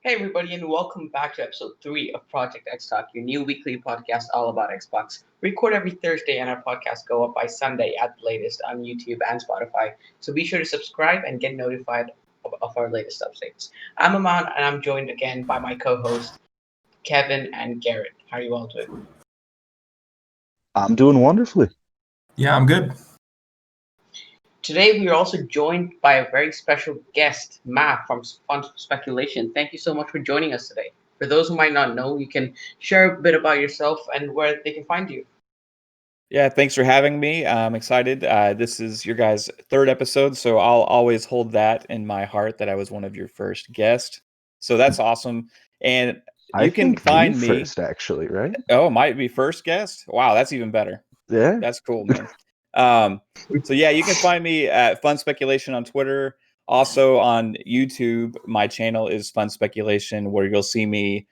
Hey everybody, and welcome back to episode 3 of Project XTalk, your new weekly podcast all about Xbox. We record every Thursday and our podcasts go up by Sunday at the latest on YouTube and Spotify. So be sure to subscribe and get notified of our latest updates. I'm Aman and I'm joined again by my co-host Kevin and Garrett. How are you all doing? I'm doing wonderfully. Yeah, I'm good. Today we are also joined by a very special guest, Matt from Fun Speculation. Thank you so much for joining us today. For those who might not know, you can share a bit about yourself and where they can find you. Yeah, thanks for having me. I'm excited. This is your guys' third episode, so I'll always hold that in my heart that I was one of your first guests. So that's awesome. And you can find me first, actually, right? Oh, it might be first guest. Wow, that's even better. Yeah, That's cool, man. So yeah, you can find me at Fun Speculation on Twitter. Also on YouTube, my channel is Fun Speculation, where you'll see me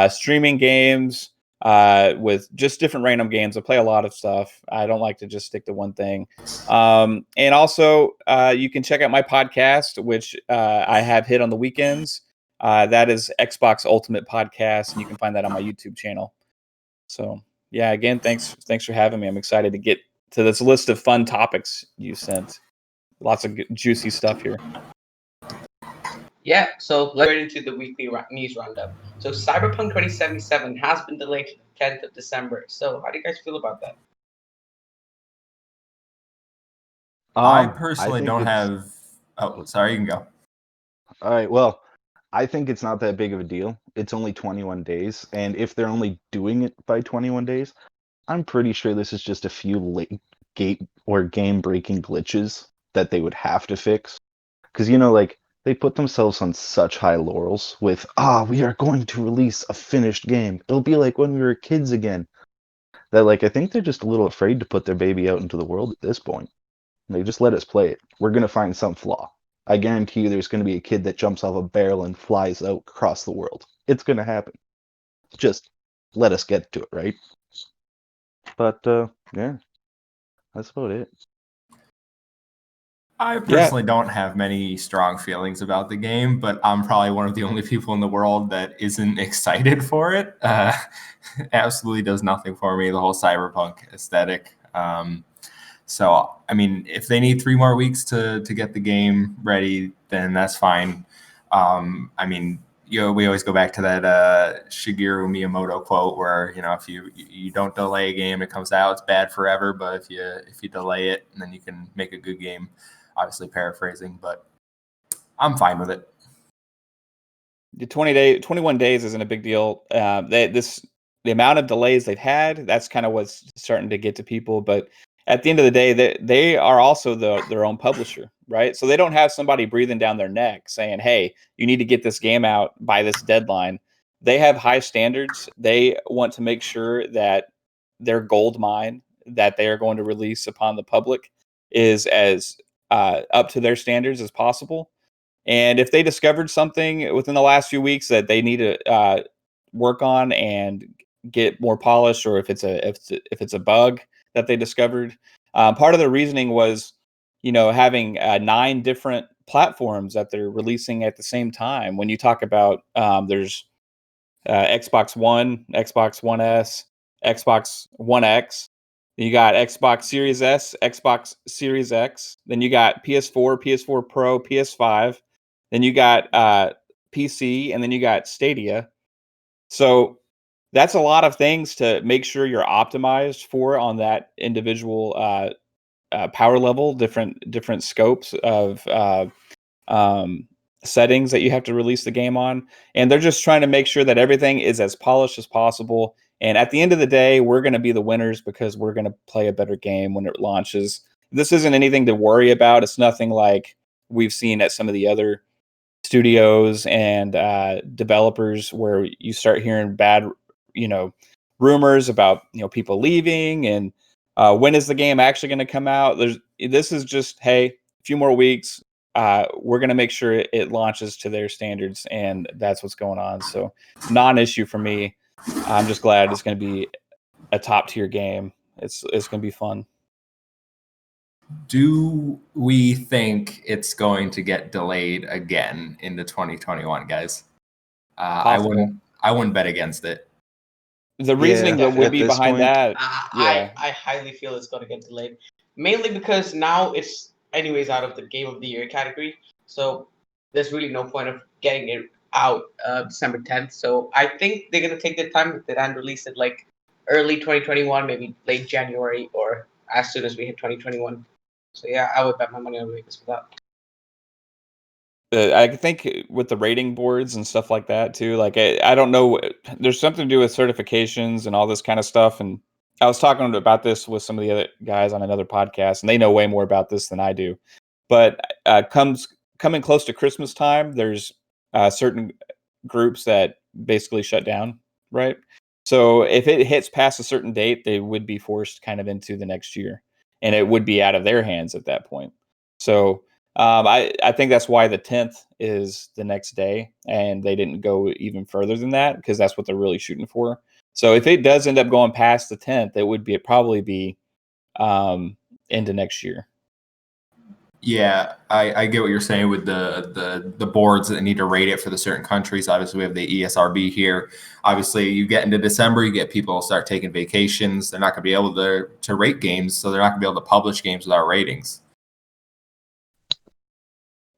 streaming games with just different random games. I play a lot of stuff. I don't like to just stick to one thing. And also, you can check out my podcast, which I have hit on the weekends. That is Xbox Ultimate Podcast, and you can find that on my YouTube channel. So yeah, again, thanks for having me. I'm excited to get to this list of fun topics you sent. Lots of juicy stuff here. Yeah, so let's get into the weekly news roundup. So Cyberpunk 2077 has been delayed to the 10th of December. So how do you guys feel about that? I personally don't it's- have. Oh, sorry, you can go. All right, well, I think it's not that big of a deal. It's only 21 days, and if they're only doing it by 21 days, I'm pretty sure this is just a few late gate or game-breaking glitches that they would have to fix. Because, they put themselves on such high laurels with, we are going to release a finished game. It'll be like when we were kids again. That, I think they're just a little afraid to put their baby out into the world at this point. They just let us play it. We're going to find some flaw. I guarantee you there's going to be a kid that jumps off a barrel and flies out across the world. It's going to happen. Just let us get to it, right? But, yeah. That's about it. I personally don't have many strong feelings about the game, but I'm probably one of the only people in the world that isn't excited for it. Absolutely does nothing for me, the whole cyberpunk aesthetic. So, I mean, if they need 3 more weeks to get the game ready, then that's fine. I mean, we always go back to that Shigeru Miyamoto quote where, if you don't delay a game, it comes out, it's bad forever. But if you delay it, then you can make a good game. Obviously paraphrasing, but I'm fine with it. The 21 days isn't a big deal. The amount of delays they've had, that's kind of what's starting to get to people. But at the end of the day, they are also their own publisher, right? So they don't have somebody breathing down their neck saying, hey, you need to get this game out by this deadline. They have high standards. They want to make sure that their gold mine that they are going to release upon the public is as up to their standards as possible. And if they discovered something within the last few weeks that they need to work on and get more polished, or if it's a bug that they discovered, part of the reasoning was, having 9 different platforms that they're releasing at the same time. When you talk about there's Xbox One, Xbox One S, Xbox One X. Then you got Xbox Series S, Xbox Series X. Then you got PS4, PS4 Pro, PS5. Then you got PC, and then you got Stadia. So that's a lot of things to make sure you're optimized for on that individual power level, different scopes of settings that you have to release the game on. And they're just trying to make sure that everything is as polished as possible. And at the end of the day, we're going to be the winners because we're going to play a better game when it launches. This isn't anything to worry about. It's nothing like we've seen at some of the other studios and developers where you start hearing bad, rumors about, people leaving and when is the game actually going to come out? This is just, hey, a few more weeks. We're going to make sure it launches to their standards, and that's what's going on. So non-issue for me. I'm just glad it's going to be a top tier game. It's going to be fun. Do we think it's going to get delayed again into 2021, guys? I wouldn't bet against it. The reasoning that would at be this behind point, that, yeah. I highly feel it's going to get delayed, mainly because now it's anyways out of the Game of the Year category, so there's really no point of getting it out December 10th. So I think they're going to take their time with it and release it like early 2021, maybe late January or as soon as we hit 2021. So yeah, I would bet my money on Vegas for that. I think with the rating boards and stuff like that too, like I don't know, there's something to do with certifications and all this kind of stuff. And I was talking about this with some of the other guys on another podcast, and they know way more about this than I do. But coming close to Christmas time, there's certain groups that basically shut down, right? So if it hits past a certain date, they would be forced kind of into the next year, and it would be out of their hands at that point. So I think that's why the 10th is the next day, and they didn't go even further than that because that's what they're really shooting for. So if it does end up going past the 10th, it would probably be into next year. Yeah, I get what you're saying with the boards that need to rate it for the certain countries. Obviously, we have the ESRB here. Obviously, you get into December, you get people start taking vacations. They're not going to be able to rate games, so they're not going to be able to publish games without ratings.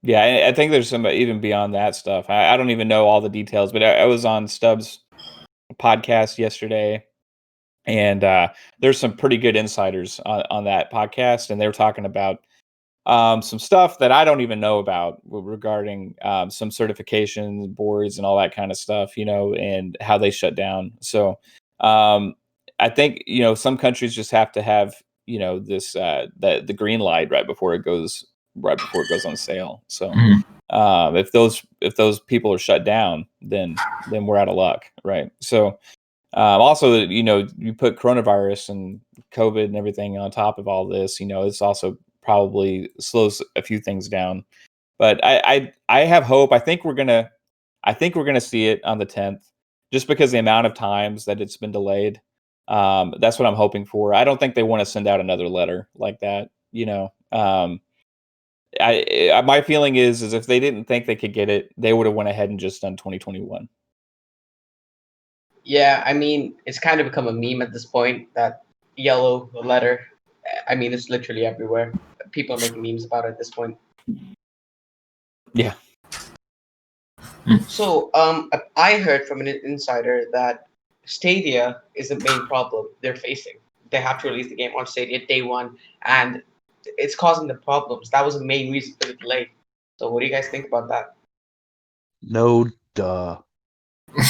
Yeah, I think there's some even beyond that stuff. I don't even know all the details, but I was on Stubbs' podcast yesterday, and there's some pretty good insiders on that podcast, and they were talking about some stuff that I don't even know about regarding some certification boards and all that kind of stuff, and how they shut down. So I think, some countries just have to have, this the green light right before it goes on sale. So if those people are shut down, then we're out of luck, right? So also, you put coronavirus and COVID and everything on top of all this, it's also probably slows a few things down. But I have hope. I think we're gonna see it on the 10th, just because the amount of times that it's been delayed. That's what I'm hoping for. I don't think they want to send out another letter like that. My feeling is if they didn't think they could get it, they would have went ahead and just done 2021. Yeah, I mean, it's kind of become a meme at this point, that yellow letter. I mean, it's literally everywhere. People are making memes about it at this point. Yeah. So, I heard from an insider that Stadia is the main problem they're facing. They have to release the game on Stadia day one, and it's causing the problems. That was the main reason for the delay. So, what do you guys think about that? no duh.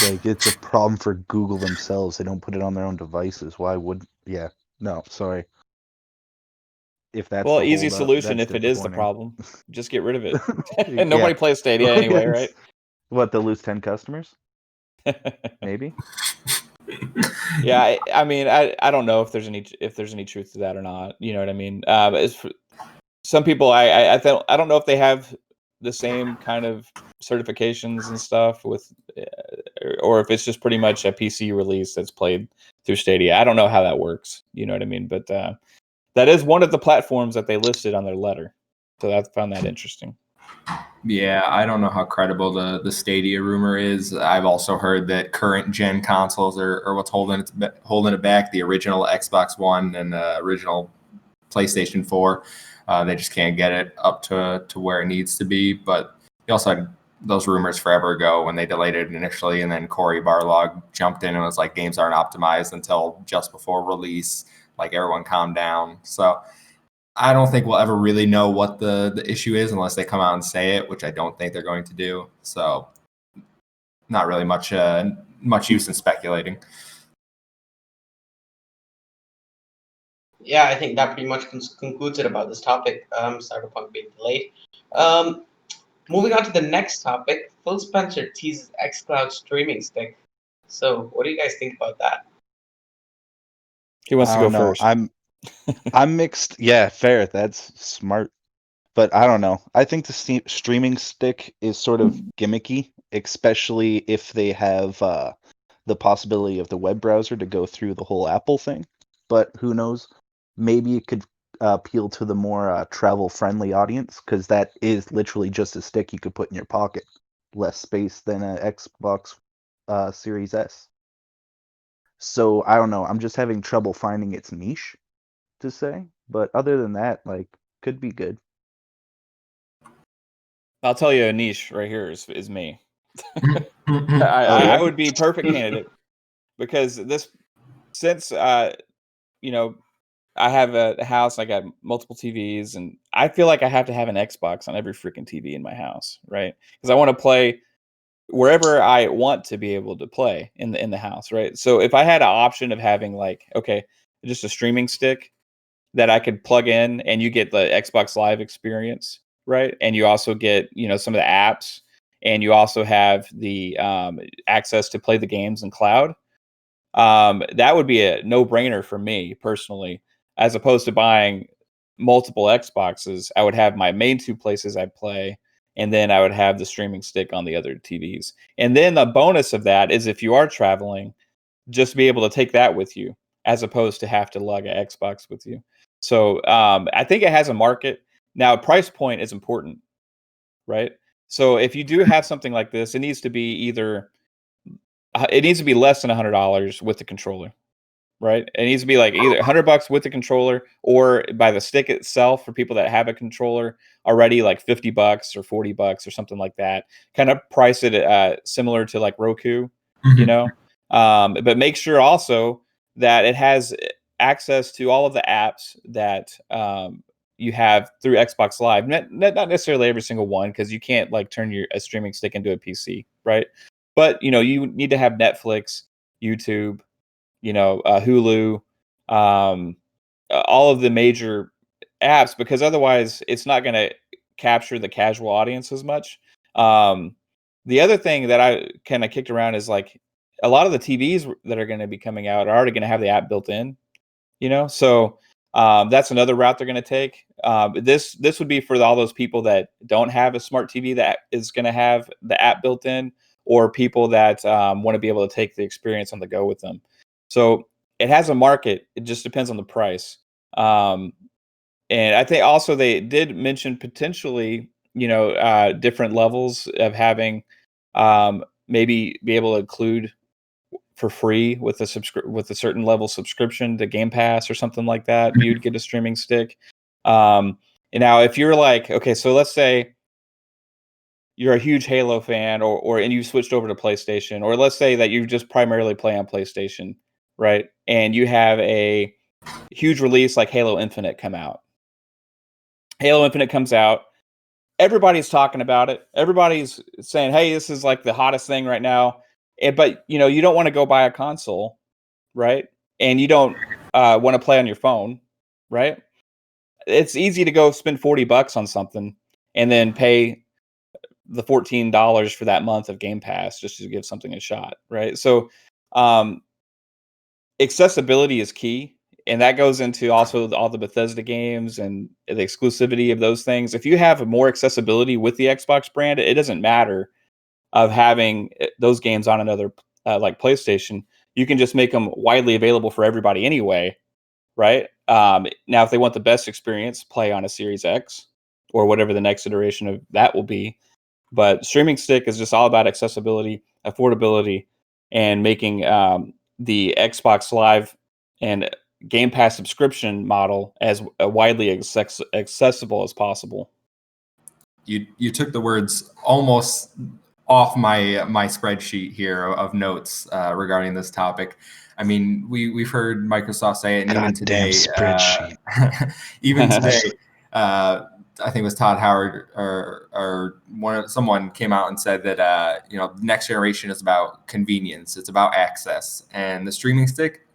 Like, it's a problem for Google themselves. They don't put it on their own devices. Why would? Yeah, no, sorry. If that's Well, the easy holdup, solution that's if it is the disappointing. problem. Just get rid of it. And nobody plays Stadia anyway, right? What, they'll lose 10 customers? Maybe. Yeah, I mean, I don't know if there's any truth to that or not. You know what I mean? Some people, I don't know if they have the same kind of certifications and stuff with, or if it's just pretty much a PC release that's played through Stadia. I don't know how that works. You know what I mean? But that is one of the platforms that they listed on their letter, so I found that interesting. Yeah, I don't know how credible the Stadia rumor is. I've also heard that current gen consoles are what's holding it back. The original Xbox One and original PlayStation 4, they just can't get it up to where it needs to be. But you also had those rumors forever ago when they delayed it initially, and then Cory Barlog jumped in and was like, games aren't optimized until just before release. Like, everyone calm down. So I don't think we'll ever really know what the issue is unless they come out and say it, which I don't think they're going to do. So not really much use in speculating. Yeah, I think that pretty much concludes it about this topic, Cyberpunk being delayed. Moving on to the next topic, Phil Spencer teases xCloud streaming stick. So, what do you guys think about that? He wants I to go don't know. first. I'm mixed. Yeah, fair. That's smart. But I don't know. I think the streaming stick is sort of gimmicky, especially if they have the possibility of the web browser to go through the whole Apple thing. But who knows? Maybe it could appeal to the more travel-friendly audience, because that is literally just a stick you could put in your pocket. less space than an Xbox Series S. So I don't know. I'm just having trouble finding its niche to say. But other than that, like, could be good. I'll tell you a niche right here is me. Mhm. Oh yeah. I would be perfect candidate because since you know, I have a house, I got multiple TVs, and I feel like I have to have an Xbox on every freaking TV in my house, right? Because I want to play wherever I want to be able to play in the house, right? So if I had an option of having like, okay, just a streaming stick that I could plug in and you get the Xbox Live experience, right? And you also get, some of the apps, and you also have the access to play the games in cloud. That would be a no-brainer for me personally, as opposed to buying multiple Xboxes. I would have my main two places I play, and then I would have the streaming stick on the other TVs. And then the bonus of that is if you are traveling, just be able to take that with you, as opposed to have to lug an Xbox with you. So I think it has a market. Now, price point is important, right? So if you do have something like this, it needs to be less than $100 with the controller, right? It needs to be like either $100 with the controller, or by the stick itself for people that have a controller already, like $50 or $40 or something like that. Kind of price it similar to like Roku, you Mhm. know. But make sure also that it has access to all of the apps that you have through Xbox Live. Not necessarily every single one, because you can't like turn a streaming stick into a PC, right? But you need to have Netflix, YouTube, Hulu, all of the major apps, because otherwise it's not going to capture the casual audience as much. The other thing that I kind of kicked around is like a lot of the TVs that are going to be coming out are already going to have the app built in, so that's another route they're going to take. This would be for all those people that don't have a smart TV that is going to have the app built in, or people that want to be able to take the experience on the go with them. So it has a market. It just depends on the price. Um, and I think also they did mention potentially, different levels of having, maybe be able to include for free with with a certain level subscription to Game Pass or something like that. You'd get a streaming stick. Um, and now if you're like, okay, so let's say you're a huge Halo fan, and you switched over to PlayStation, or let's say that you just primarily play on PlayStation, right? And you have a huge release like Halo Infinite come out. Halo Infinite comes out. Everybody's talking about it. Everybody's saying, "Hey, this is like the hottest thing right now." But you don't want to go buy a console, right? And you don't want to play on your phone, right? It's easy to go spend $40 on something and then pay the $14 for that month of Game Pass just to give something a shot, right? So um, accessibility is key, and that goes into also all the Bethesda games and the exclusivity of those things. If you have more accessibility with the Xbox brand, it doesn't matter of having those games on another like PlayStation. You can just make them widely available for everybody anyway, right? Now, if they want the best experience, play on a Series X or whatever the next iteration of that will be. But streaming stick is just all about accessibility, affordability, and making the Xbox Live and Game Pass subscription model as widely accessible as possible. You took the words almost off my spreadsheet here of notes regarding this topic. I mean, we've heard Microsoft say it, and even Goddamn today, spreadsheet. even today, I think it was Todd Howard or someone came out and said that next generation is about convenience, it's about access, and the streaming stick.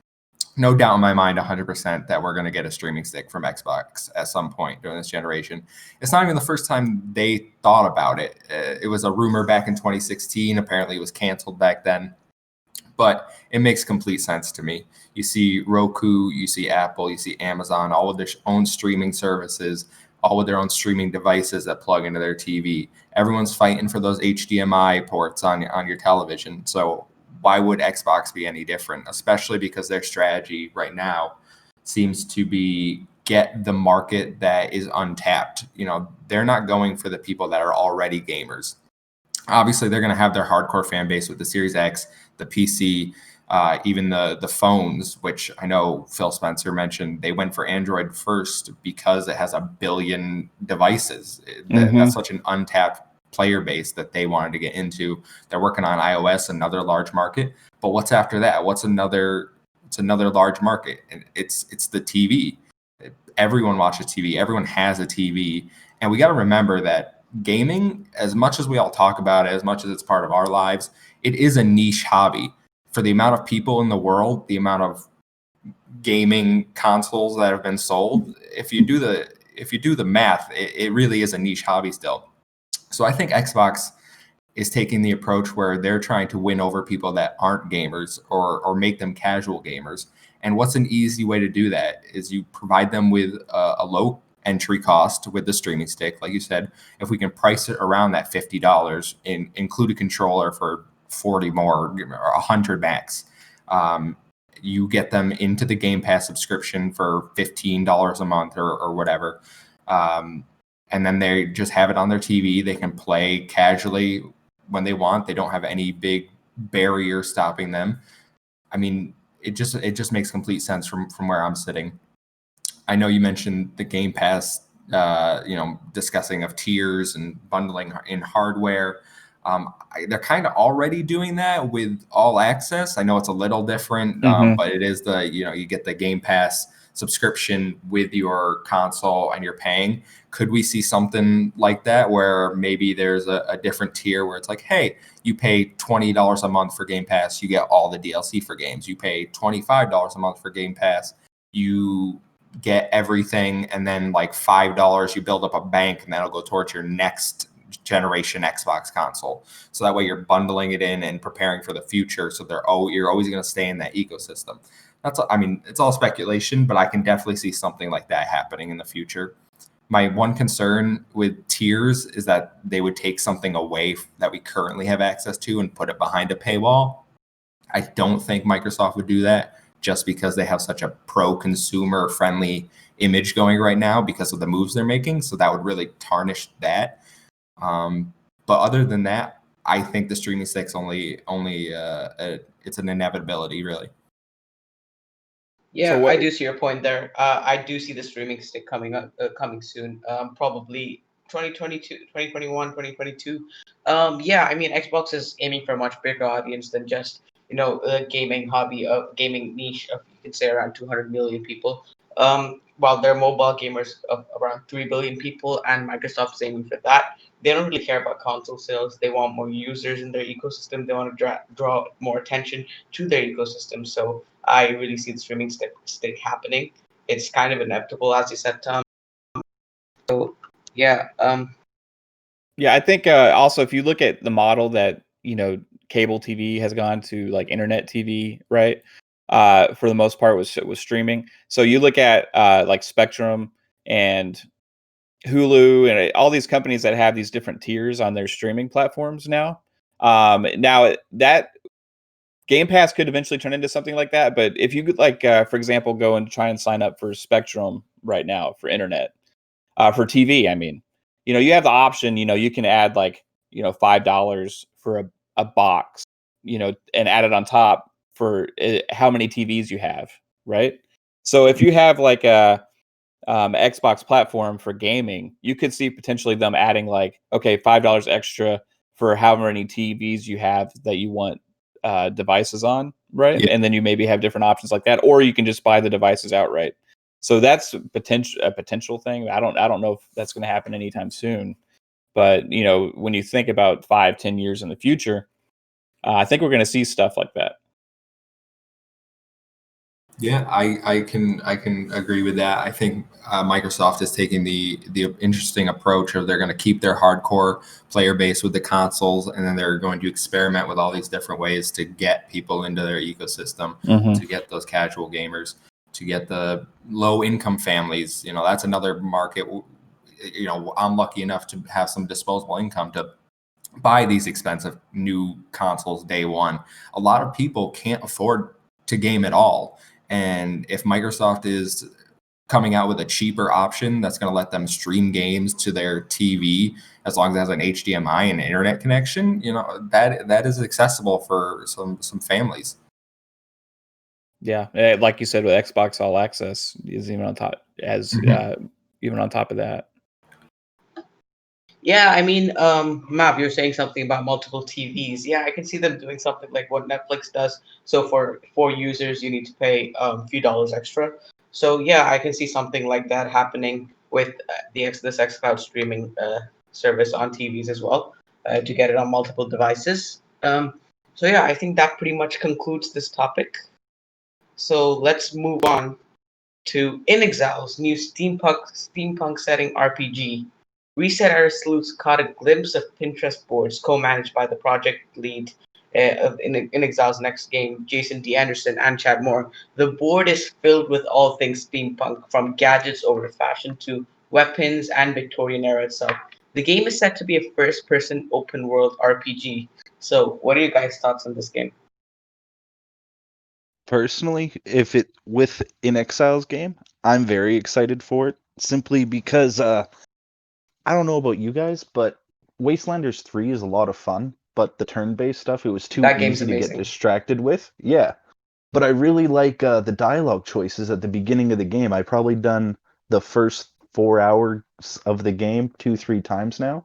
No doubt in my mind, 100% that we're going to get a streaming stick from Xbox at some point during this generation. It's not even the first time they thought about it. It was a rumor back in 2016. Apparently, it was canceled back then. But it makes complete sense to me. You see Roku, you see Apple, you see Amazon, all with their own streaming services, all with their own streaming devices that plug into their TV. Everyone's fighting for those HDMI ports on your television. So why would Xbox be any different? Especially because their strategy right now seems to be get the market that is untapped. They're not going for the people that are already gamers. Obviously, they're going to have their hardcore fan base with the Series X, the PC, even the phones, which I know Phil Spencer mentioned. They went for Android first because it has a billion devices. That's such an untapped player base that they wanted to get into. They're working on iOS, another large market. But what's after that? What's another? It's another large market. And it's the TV. Everyone watches TV. Everyone has a TV, and we got to remember that gaming, as much as we all talk about it, as much as it's part of our lives, it is a niche hobby. For the amount of people in the world, the amount of gaming consoles that have been sold, if you do the math, it really is a niche hobby still. So I think Xbox is taking the approach where they're trying to win over people that aren't gamers or make them casual gamers. And what's an easy way to do that is you provide them with a low entry cost with the streaming stick. Like you said, if we can price it around that $50 and include a controller for 40 more, or 100 max, you get them into the Game Pass subscription for $15 a month or whatever. And then they just have it on their TV. They can play casually when they want. They don't have any big barrier stopping them. I mean, it just makes complete sense from where I'm sitting. I know you mentioned the Game Pass, discussing of tiers and bundling in hardware. They're kind of already doing that with All Access. I know it's a little different, but it is you get the Game Pass subscription with your console and you're paying. Could we see something like that where maybe there's a different tier where it's like, hey, you pay $20 a month for Game Pass, you get all the DLC for games. You pay $25 a month for Game Pass, you get everything, and then like $5 you build up a bank and that'll go towards your next generation Xbox console. So that way you're bundling it in and preparing for the future. So you're always going to stay in that ecosystem. It's all speculation, but I can definitely see something like that happening in the future. My one concern with tiers is that they would take something away that we currently have access to and put it behind a paywall. I don't think Microsoft would do that just because they have such a pro-consumer friendly image going right now because of the moves they're making. So that would really tarnish that. But other than that, I think the streaming stick's it's an inevitability, really. Yeah, I do see your point there. I do see the streaming stick coming soon. Probably 2022, 2021, 2022. Yeah, I mean, Xbox is aiming for a much bigger audience than just, a gaming hobby, a gaming niche of, you could say, around 200 million people. While they're mobile gamers of around 3 billion people, and Microsoft is aiming for that. They don't really care about console sales. They want more users in their ecosystem. They want to draw more attention to their ecosystem. So I really see the streaming stick happening. It's kind of inevitable, as you said, Tom. So yeah, Yeah, I think also if you look at the model that cable TV has gone to, like internet TV, right? For the most part was streaming. So you look at like Spectrum and Hulu and all these companies that have these different tiers on their streaming platforms now. That Game Pass could eventually turn into something like that. But if you could, like, for example, go and try and sign up for Spectrum right now for internet, for TV, I mean, you have the option, you can add like, $5 for a box, and add it on top for how many TVs you have, right? So if you have like a Xbox platform for gaming, you could see potentially them adding like, okay, $5 extra for how many TVs you have that you want devices on, right? Yeah. And then you maybe have different options like that, or you can just buy the devices outright. So that's a potential thing. I don't know if that's going to happen anytime soon, but when you think about 5-10 years in the future, I think we're going to see stuff like that. Yeah, I can agree with that. I think Microsoft is taking the interesting approach of they're going to keep their hardcore player base with the consoles, and then they're going to experiment with all these different ways to get people into their ecosystem, to get those casual gamers, to get the low income families. That's another market. I'm lucky enough to have some disposable income to buy these expensive new consoles day one. A lot of people can't afford to game at all. And if Microsoft is coming out with a cheaper option that's going to let them stream games to their TV as long as it has an HDMI and internet connection, that is accessible for some families. Yeah, like you said, with Xbox All Access is even on top even on top of that. Yeah, I mean, Mav, you're saying something about multiple TVs. Yeah, I can see them doing something like what Netflix does. So for 4 users, you need to pay a few dollars extra. So yeah, I can see something like that happening with this xCloud streaming service on TVs as well, to get it on multiple devices. So yeah, I think that pretty much concludes this topic. So let's move on to iNexile's new steampunk setting RPG. Reset Era Salutes caught a glimpse of Pinterest boards co-managed by the project lead of iNexile's next game, Jason D. Anderson and Chad Moore. The board is filled with all things steampunk, from gadgets over fashion to weapons and Victorian era itself. The game is set to be a first-person open-world RPG. So, what are your guys' thoughts on this game? Personally, if it with inXile's game, I'm very excited for it simply because I don't know about you guys, but Wastelanders 3 is a lot of fun, but the turn-based stuff, it was too That game's easy to get amazing. distracted with. Yeah. But I really like the dialogue choices at the beginning of the game. I've probably done the first 4 hours of the game 2-3 times now,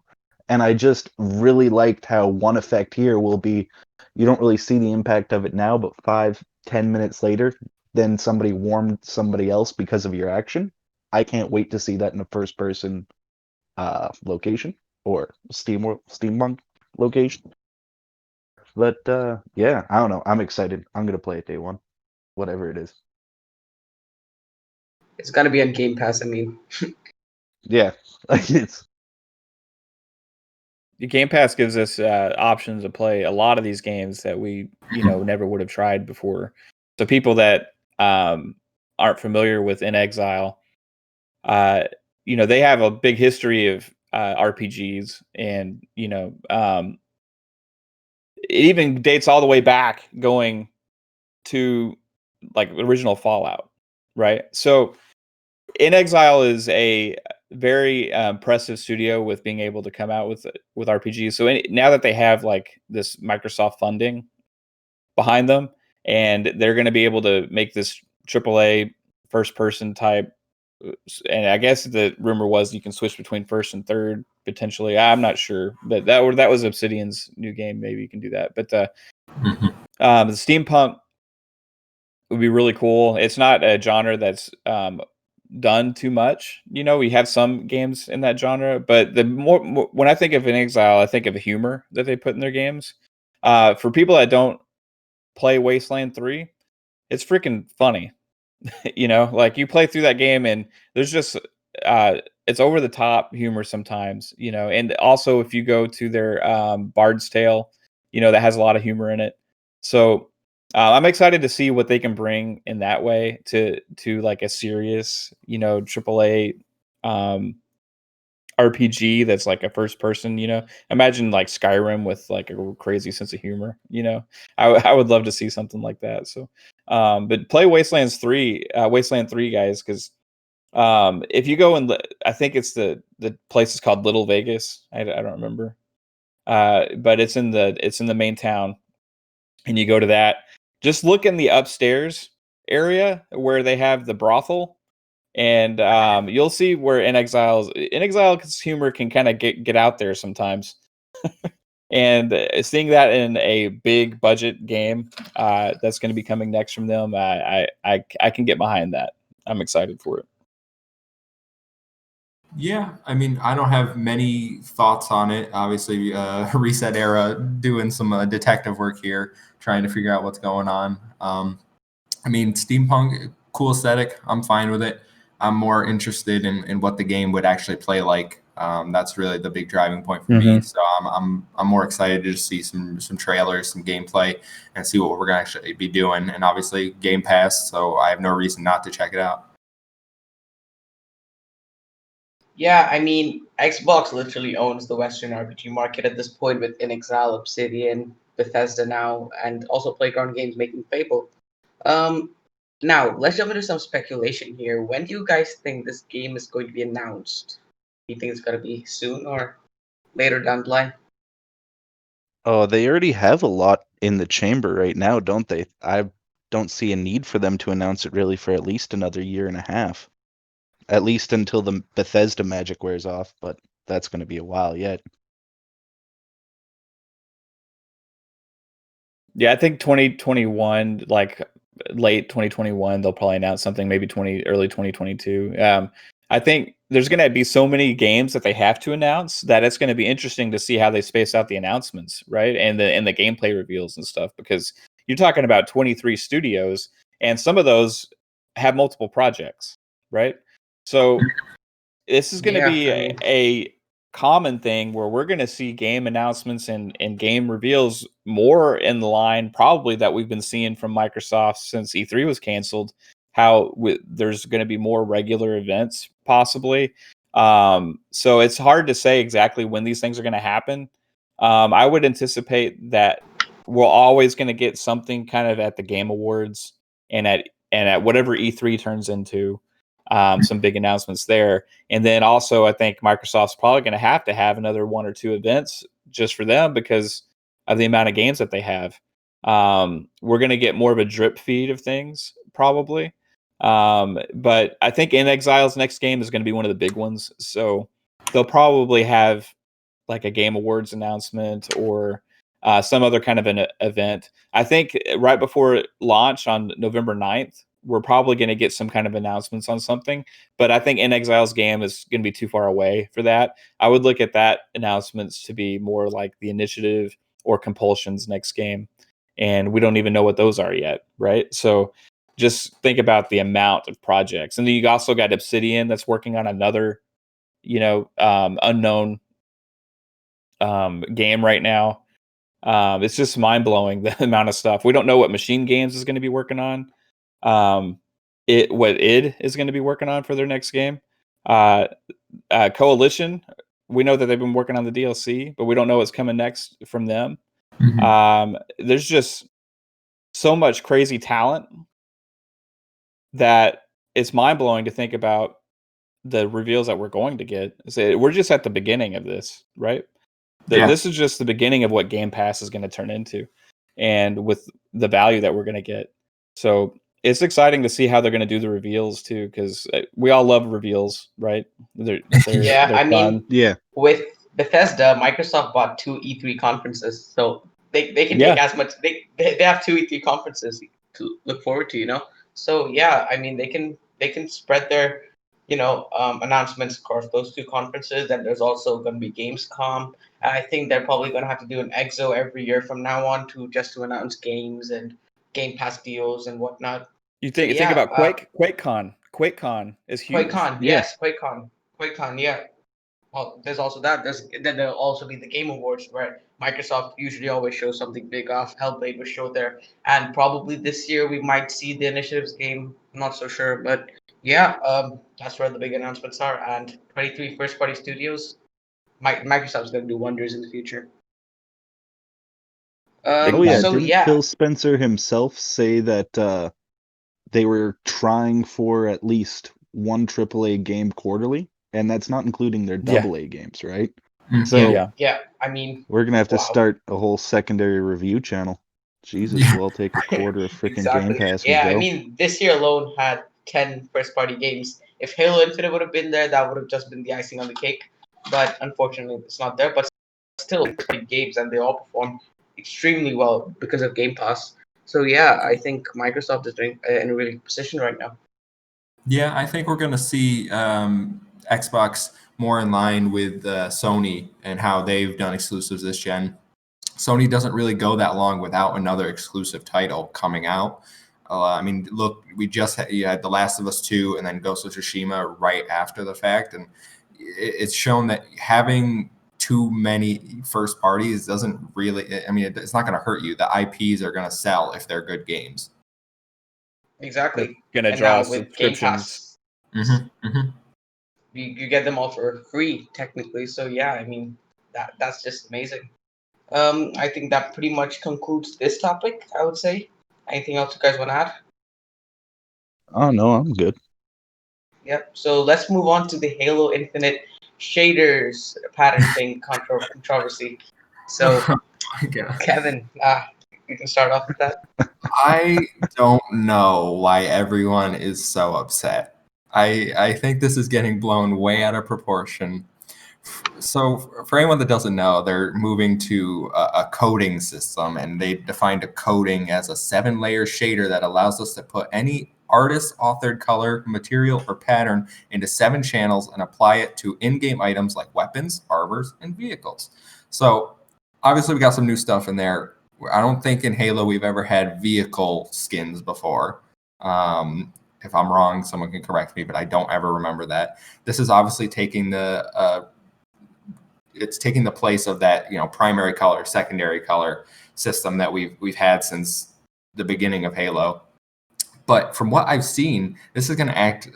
and I just really liked how one effect here will be you don't really see the impact of it now, but 5-10 minutes later, then somebody warmed somebody else because of your action. I can't wait to see that in a first-person location or steampunk location. But yeah, I don't know. I'm excited. I'm gonna play it day one, whatever it is. It's gonna be on Game Pass. I mean, Yeah, it's The Game Pass gives us options to play a lot of these games that we never would have tried before. So people that aren't familiar with inXile, they have a big history of RPGs, and it even dates all the way back, going to like original Fallout, right? So inXile is a very impressive studio with being able to come out with RPGs. So now that they have like this Microsoft funding behind them, and they're going to be able to make this AAA first person type, and I guess the rumor was you can switch between first and third potentially. I'm not sure, but that was Obsidian's new game. Maybe you can do that. But the steampunk would be really cool. It's not a genre that's done too much. We have some games in that genre, but the more when I think of inXile, I think of the humor that they put in their games. For people that don't play Wasteland 3, it's freaking funny. Like you play through that game and there's just it's over the top humor sometimes, and also if you go to their Bard's Tale, that has a lot of humor in it. So I'm excited to see what they can bring in that way to like a serious, AAA RPG that's like a first person. Imagine like Skyrim with like a crazy sense of humor. I would love to see something like that. So, but play Wasteland 3, guys, because if you go and I think it's the place is called Little Vegas. I don't remember, but it's in the main town, and you go to that. Just look in the upstairs area where they have the brothel, and you'll see where inXile's humor can kind of get out there sometimes. And seeing that in a big budget game that's going to be coming next from them, I can get behind that. I'm excited for it. Yeah, I mean, I don't have many thoughts on it. Obviously, Reset Era doing some detective work here, trying to figure out what's going on. I mean, steampunk, cool aesthetic. I'm fine with it. I'm more interested in what the game would actually play like. That's really the big driving point for me. So I'm more excited to see some trailers, some gameplay, and see what we're gonna actually be doing. And obviously, Game Pass, so I have no reason not to check it out. yeah, I mean, Xbox literally owns the Western RPG market at this point with inXile, Obsidian, Bethesda now, and also Playground Games making Fable. Um, Now, let's jump into some speculation here. When do you guys think this game is going to be announced? Do you think it's going to be soon or later down the line? Oh, they already have a lot in the chamber right now, don't they? I don't see a need for them to announce it really for at least another year and a half. At least until the Bethesda magic wears off, but that's going to be a while yet. Yeah, I think 2021, like late 2021, they'll probably announce something. Maybe early 2022. I think there's going to be so many games that they have to announce that it's going to be interesting to see how they space out the announcements, right? And the gameplay reveals and stuff, because you're talking about 23 studios, and some of those have multiple projects, right? So this is going to Yeah, be I mean, a common thing where we're going to see game announcements and game reveals more in the line, probably, that we've been seeing from Microsoft since E3 was canceled. There's going to be more regular events, possibly. So it's hard to say exactly when these things are going to happen. I would anticipate that we're always going to get something kind of at the Game Awards and at whatever E3 turns into. Some big announcements there. And then also, I think Microsoft's probably going to have another one or two events just for them because of the amount of games that they have. We're going to get more of a drip feed of things, probably. But I think inXile's next game is going to be one of the big ones. So they'll probably have like a Game Awards announcement or some other kind of an event. I think right before launch on November 9th, we're probably going to get some kind of announcements on something. But I think inXile's game is going to be too far away for that. I would look at that announcements to be more like the Initiative or Compulsion's next game. And we don't even know what those are yet, right? So just think about the amount of projects. And then you also got Obsidian that's working on another, unknown game right now. It's just mind blowing the amount of stuff. We don't know what Machine Games is going to be working on. What id is going to be working on for their next game. Coalition, we know that they've been working on the DLC, but we don't know what's coming next from them. There's just so much crazy talent that it's mind blowing to think about the reveals that we're going to get. So we're just at the beginning of this, right? This is just the beginning of what Game Pass is going to turn into, and with the value that we're going to get. So it's exciting to see how they're going to do the reveals too, because we all love reveals, right? yeah, They're I mean, fun. Yeah. with Bethesda, Microsoft bought two E3 conferences, so they can take Yeah. as much. They have two E3 conferences to look forward to, you know. So yeah, I mean they can spread their announcements across those two conferences. And there's also going to be Gamescom, and I think they're probably going to have to do an EXO every year from now on to announce games and Game Pass deals and whatnot. You So think yeah, about QuakeCon. QuakeCon is huge. QuakeCon, Yeah. yes, QuakeCon, yeah. Well, there's also that. Then there'll also be the Game Awards where Microsoft usually always shows something big off. Hellblade was shown there, and probably this year we might see the Initiatives game. I'm not so sure, but yeah, that's where the big announcements are. And 23 first-party studios, Microsoft's gonna do wonders in the future. Big Oh yeah, time. So didn't yeah, Phil Spencer himself say that they were trying for at least one AAA game quarterly, and that's not including their Yeah. AA games, right? Mhm. So Yeah. yeah. I mean, we're gonna have to wow. start a whole secondary review channel. Jesus, Yeah. we'll all take a quarter of freaking Game Exactly. Pass and Yeah, I go. mean, this year alone had 10 first-party games. If Halo Infinite would have been there, that would have just been the icing on the cake. But unfortunately, it's not there. But still, first-party games, and they all perform extremely well because of Game Pass. So yeah, I think Microsoft is doing in a really good position right now. Yeah, I think we're going to see Xbox more in line with Sony and how they've done exclusives this gen. Sony doesn't really go that long without another exclusive title coming out. I mean, look, you had The Last of Us 2 and then Ghost of Tsushima right after the fact. And it's shown that having too many first parties doesn't really, I mean, it's not going to hurt you. The IPs are going to sell if they're good games. They're Exactly. gonna And draw now with Game subscriptions. Pass, Mm-hmm. you get them all for free technically. So yeah, I mean that's just amazing. I think that pretty much concludes this topic, I would say. Anything else you guys want to add? Oh no, I'm good. Yep. So let's move on to the Halo Infinite shaders pattern thing controversy. So My God. Kevin, you can start off with that. I don't know why everyone is so upset. I think this is getting blown way out of proportion. So, for anyone that doesn't know, they're moving to a coding system, and they defined a coding as a 7-layer shader that allows us to put any artist authored color, material, or pattern into 7 channels and apply it to in game items like weapons, armors, and vehicles. So, obviously, we got some new stuff in there. I don't think in Halo we've ever had vehicle skins before. If I'm wrong, someone can correct me, but I don't ever remember that. This is obviously taking the it's taking the place of that, primary color, secondary color system that we've had since the beginning of Halo. But from what I've seen, this is going to act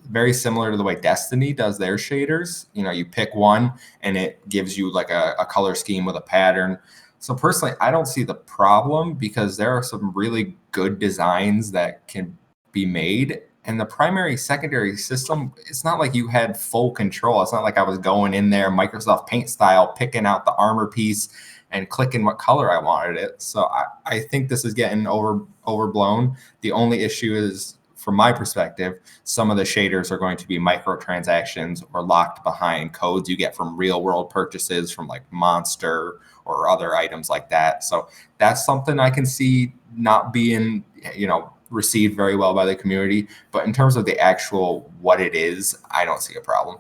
very similar to the way Destiny does their shaders. You pick one and it gives you like a color scheme with a pattern. So personally, I don't see the problem because there are some really good designs that can be made. And the primary secondary system, it's not like you had full control. It's not like I was going in there, Microsoft Paint style, picking out the armor piece and clicking what color I wanted it. So I think this is getting overblown. The only issue is, from my perspective, some of the shaders are going to be microtransactions or locked behind codes you get from real world purchases from like Monster or other items like that. So that's something I can see not being, received very well by the community. But in terms of the actual what it is, I don't see a problem.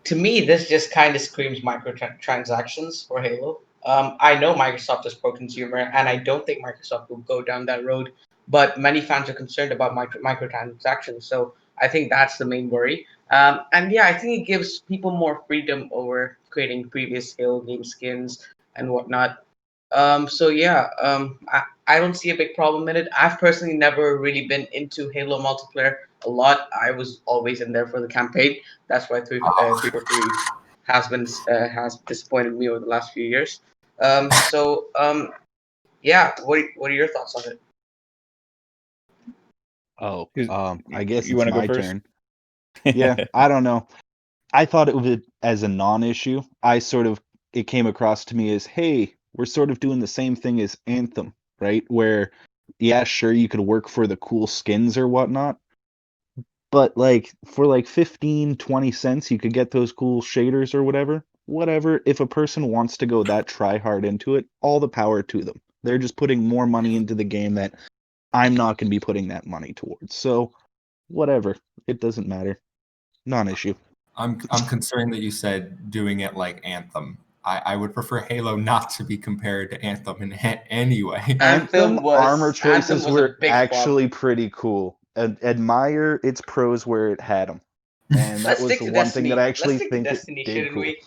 To me, this just kind of screams microtransactions for Halo. I know Microsoft is pro-consumer, and I don't think Microsoft will go down that road. But many fans are concerned about microtransactions, so I think that's the main worry. And yeah, I think it gives people more freedom over creating previous Halo game skins and whatnot. So yeah, I don't see a big problem in it. I've personally never really been into Halo multiplayer a lot. I was always in there for the campaign. That's why 343 has disappointed me over the last few years. Yeah, what are your thoughts on it? Oh, Who's- I guess you it's want to go my first? turn. Yeah, I don't know. I thought it would as a non-issue. It came across to me as, hey, we're sort of doing the same thing as Anthem, right? Where, yeah, sure, you could work for the cool skins or whatnot, but like for like 15, 20 cents, you could get those cool shaders or whatever. Whatever. If a person wants to go that try hard into it, all the power to them. They're just putting more money into the game that I'm not going to be putting that money towards. So, whatever. It doesn't matter. Non-issue. I'm concerned that you said doing it like Anthem. I would prefer Halo not to be compared to Anthem in any way. Anthem armor Anthem choices was a were big flop. actually pretty cool. Admire its pros where it had them, and that Let's was stick the to one thing that I Destiny. actually Let's stick to think it Destiny, did shouldn't cool. we?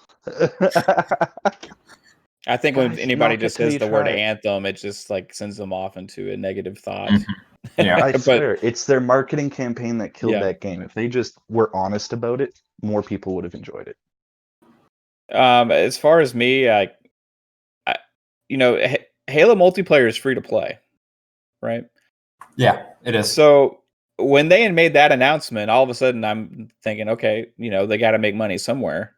I think when Guys, anybody knock it just till says you the word try it. anthem, it just like sends them off into a negative thought. Mhm. Yeah. I But swear, it's their marketing campaign that killed yeah, that game. If they just were honest about it, more people would have enjoyed it. as far as me, I Halo multiplayer is free to play, right? Yeah, it is. So when they had made that announcement, all of a sudden I'm thinking, okay, they got to make money somewhere.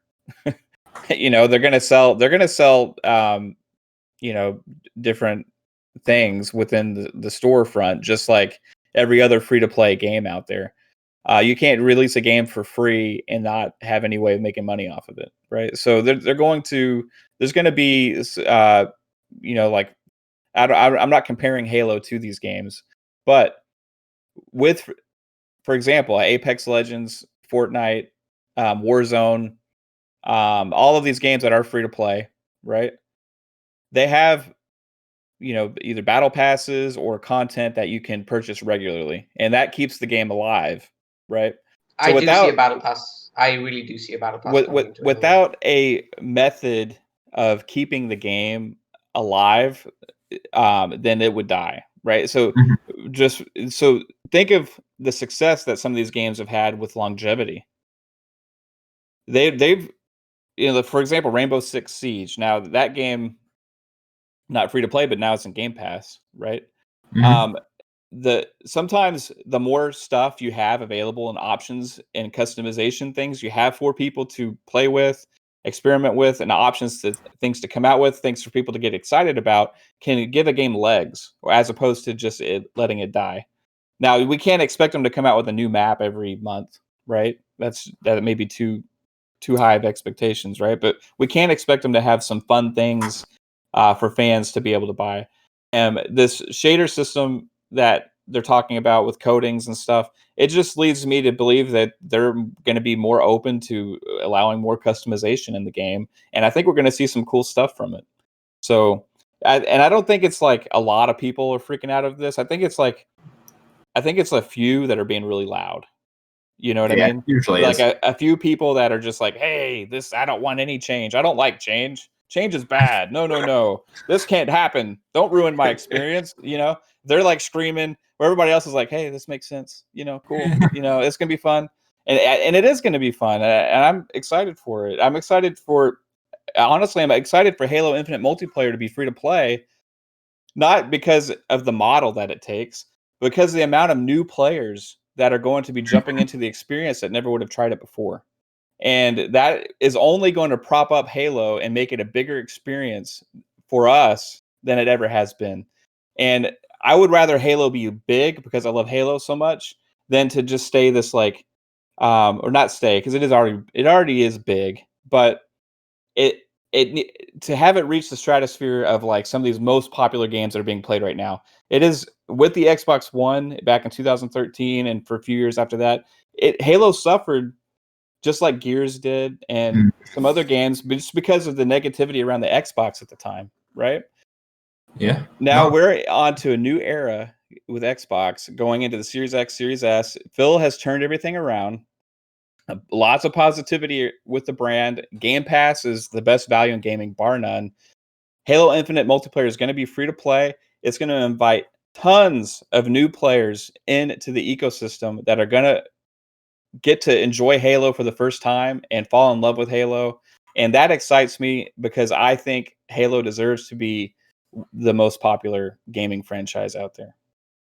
They're gonna sell different things within the storefront, just like every other free to play game out there. You can't release a game for free and not have any way of making money off of it, right? So they're going to there's going to be like I'm not comparing Halo to these games, but with, for example, Apex Legends, Fortnite, Warzone, all of these games that are free to play, right? They have either battle passes or content that you can purchase regularly, and that keeps the game alive, right? So I do see a battle pass. I really do see a battle pass coming into it. without a method of keeping the game alive, then it would die, right? So think of the success that some of these games have had with longevity. They've for example, Rainbow Six Siege. Now that game, not free to play, but now it's in Game Pass, right? Mhm. sometimes the more stuff you have available and options and customization things you have for people to play with, experiment with, and options to things to come out with, things for people to get excited about, can give a game legs, as opposed to just letting it die. Now, we can't expect them to come out with a new map every month, right? That may be too high of expectations, right? But we can't expect them to have some fun things for fans to be able to buy. And this shader system that they're talking about with coatings and stuff, it just leads me to believe that they're going to be more open to allowing more customization in the game. And I think we're going to see some cool stuff from it. So, and I don't think it's like a lot of people are freaking out of this. I think it's a few that are being really loud. You know what I mean? Usually Like is. a few people that are just like, hey, I don't want any change. I don't like change. Change is bad. No. This can't happen. Don't ruin my experience. They're like screaming where everybody else is like, hey, this makes sense. Cool. It's going to be fun. And it is going to be fun. And I'm excited for it. Honestly, I'm excited for Halo Infinite multiplayer to be free to play, not because of the model that it takes, because of the amount of new players that are going to be jumping into the experience that never would have tried it before. And that is only going to prop up Halo and make it a bigger experience for us than it ever has been. And I would rather Halo be big, because I love Halo so much, than to just stay this like, or not stay, because it already is big, but it to have it reach the stratosphere of like some of these most popular games that are being played right now. It is with the Xbox One back in 2013, and for a few years after that, Halo suffered just like Gears did and some other games, but just because of the negativity around the Xbox at the time, right? Yeah. Now we're on to a new era with Xbox going into the Series X, Series S. Phil has turned everything around. Lots of positivity with the brand. Game Pass is the best value in gaming, bar none. Halo Infinite multiplayer is going to be free to play. It's going to invite tons of new players into the ecosystem that are going to get to enjoy Halo for the first time and fall in love with Halo. And that excites me, because I think Halo deserves to be the most popular gaming franchise out there.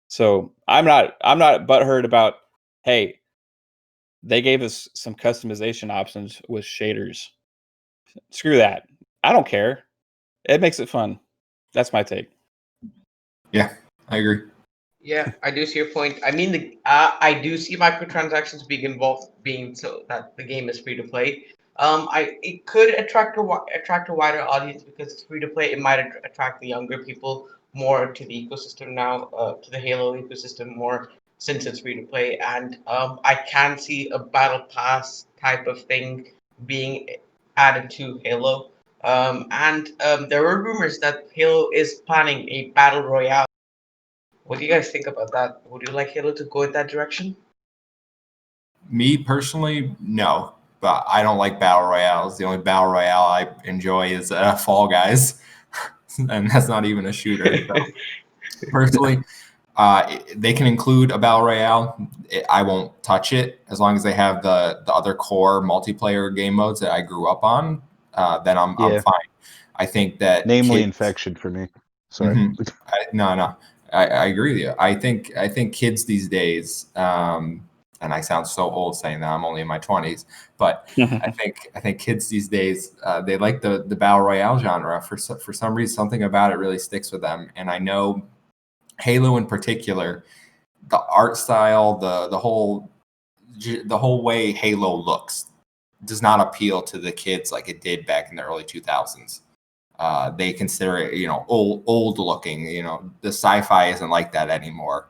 So I'm not butthurt about, hey, they gave us some customization options with shaders. Screw that. I don't care. It makes it fun. That's my take. Yeah, I agree. Yeah, I do see your point. I mean, I do see microtransactions being involved, being so that the game is free to play. It could attract a wider audience because it's free to play. It might attract the younger people more to the ecosystem now, to the Halo ecosystem more, since it's free to play. And I can see a battle pass type of thing being added to Halo. And there were rumors that Halo is planning a battle royale. What do you guys think about that? Would you like Halo to go in that direction? Me personally, no. But I don't like battle royales. The only battle royale I enjoy is Fall Guys, and that's not even a shooter. So personally, they can include a battle royale. I won't touch it as long as they have the other core multiplayer game modes that I grew up on. Then I'm fine. I think that namely Infection for me. Sorry. No. I agree with you. I think kids these days, and I sound so old saying that, I'm only in my 20s, but I think kids these days, they like the battle royale genre for some reason. Something about it really sticks with them, and I know Halo in particular, the art style, the whole way Halo looks does not appeal to the kids like it did back in the early 2000s. They consider it, old looking. The sci-fi isn't like that anymore.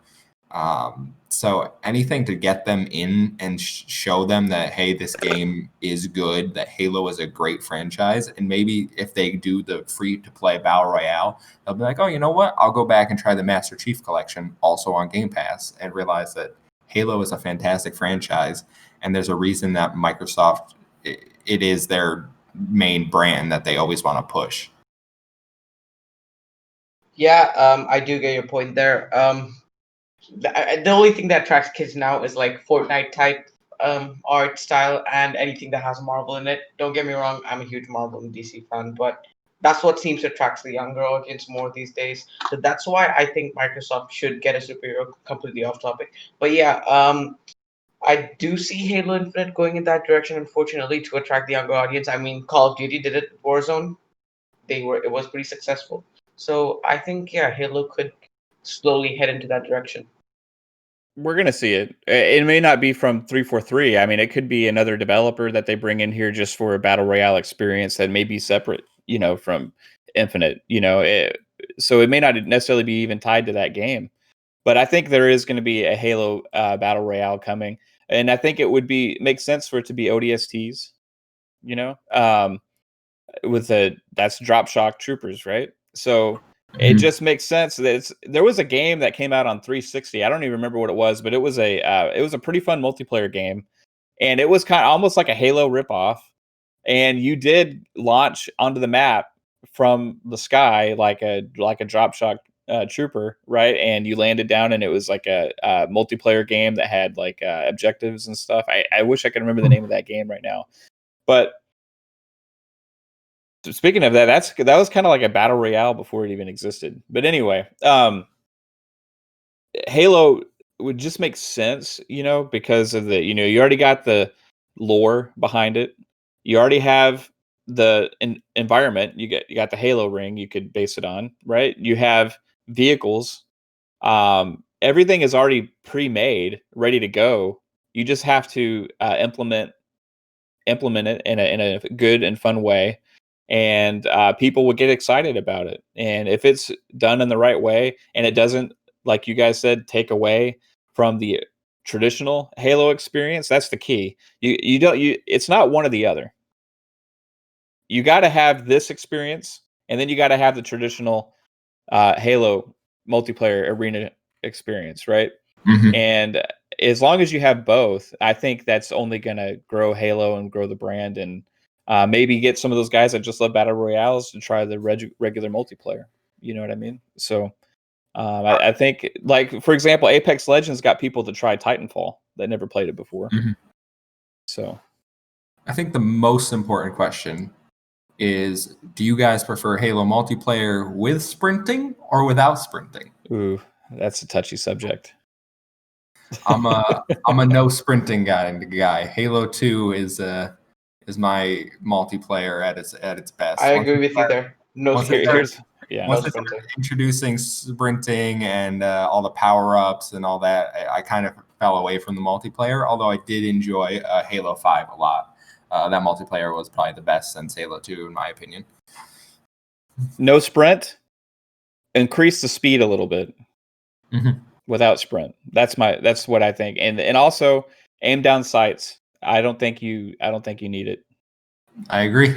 So anything to get them in and show them that, hey, this game is good, that Halo is a great franchise, and maybe if they do the free-to-play Battle Royale, they'll be like, oh, you know what? I'll go back and try the Master Chief Collection, also on Game Pass, and realize that Halo is a fantastic franchise, and there's a reason that Microsoft, it is their main brand that they always want to push. Yeah, I do get your point there. The only thing that attracts kids now is like Fortnite type art style and anything that has Marvel in it. Don't get me wrong, I'm a huge Marvel and DC fan, but That's what seems to attract the younger audience more these days. So that's why I think Microsoft should get a superhero. Completely off topic, but yeah, I do see Halo Infinite going in that direction. Unfortunately, to attract the younger audience. I mean, Call of Duty did it with Warzone. It was pretty successful. So I think yeah, Halo could slowly head into that direction. We're gonna see it. It may not be from 343. I mean, it could be another developer that they bring in here just for a battle royale experience that may be separate, from Infinite. So it may not necessarily be even tied to that game. But I think there is going to be a Halo battle royale coming, and I think it would make sense for it to be ODSTs. You know, that's drop shock troopers, right? So it just makes sense that there was a game that came out on 360. I don't even remember what it was, but it was a pretty fun multiplayer game, and it was kind of almost like a Halo ripoff. And you did launch onto the map from the sky like a drop shock trooper, right? And you landed down, and it was like a multiplayer game that had like objectives and stuff. I wish I could remember the name of that game right now, but speaking of that, that was kind of like a battle royale before it even existed. But anyway, Halo would just make sense, because of you already got the lore behind it. You already have the environment. You got the Halo ring you could base it on, right? You have vehicles. Everything is already pre-made, ready to go. You just have to implement it in a good and fun way, and people would get excited about it. And if it's done in the right way, and it doesn't, like you guys said, take away from the traditional Halo experience, that's the key. It's not one or the other. You got to have this experience, and then you got to have the traditional Halo multiplayer arena experience, right? And as long as you have both, I think that's only going to grow Halo and grow the brand, and maybe get some of those guys that just love battle royales to try the regular multiplayer. You know what I mean? So I think, like, for example, Apex Legends got people to try Titanfall that never played it before. So I think the most important question is, do you guys prefer Halo multiplayer with sprinting or without sprinting? ooh, that's a touchy subject. I'm a no sprinting guy. Halo 2 is my multiplayer at its best. I agree with you there. No once sprinting. once they started introducing sprinting and all the power ups and all that, I kind of fell away from the multiplayer. Although I did enjoy Halo 5 a lot. That multiplayer was probably the best since Halo 2, in my opinion. No sprint. Increase the speed a little bit. Without sprint. That's what I think. And also aim down sights. I don't think you need it. I agree.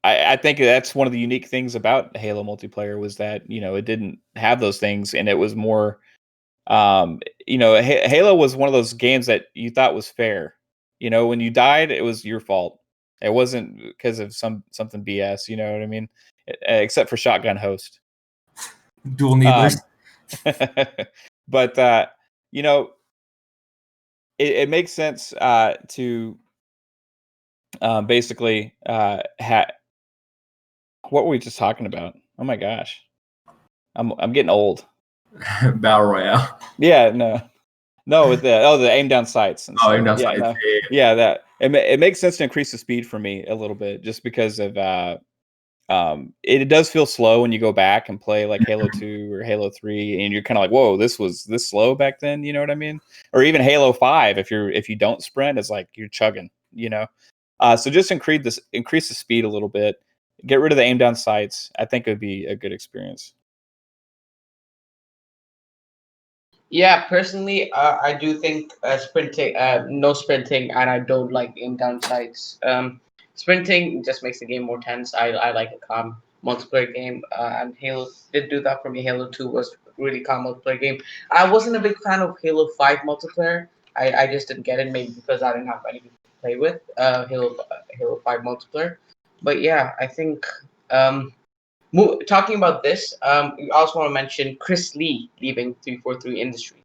I think that's one of the unique things about Halo multiplayer was that, it didn't have those things, and it was more Halo was one of those games that you thought was fair. When you died, it was your fault. It wasn't because of something BS, you know what I mean? Except for Shotgun Host. Dual needlers. But it makes sense to basically what were we just talking about? Oh my gosh, I'm getting old. Battle Royale. Yeah, no, with the aim down sights and stuff. Aim down sights. No, yeah, that it makes sense to increase the speed for me a little bit, just because of it does feel slow when you go back and play like Halo 2 or Halo 3, and you're kind of like, whoa, this was this slow back then, you know what I mean? Or even Halo 5, if you don't sprint, it's like you're chugging, so just increase the speed a little bit, get rid of the aim down sights. I think it would be a good experience. Yeah, personally, I do think sprinting, no sprinting, and I don't like aim down sights. Sprinting just makes the game more tense. I like a calm multiplayer game, and Halo did do that for me. Halo 2 was a really calm multiplayer game. I wasn't a big fan of Halo 5 multiplayer. I just didn't get it, maybe because I didn't have anything to play with Halo 5 multiplayer. But yeah, I think talking about this, we also want to mention Chris Lee leaving 343 Industries.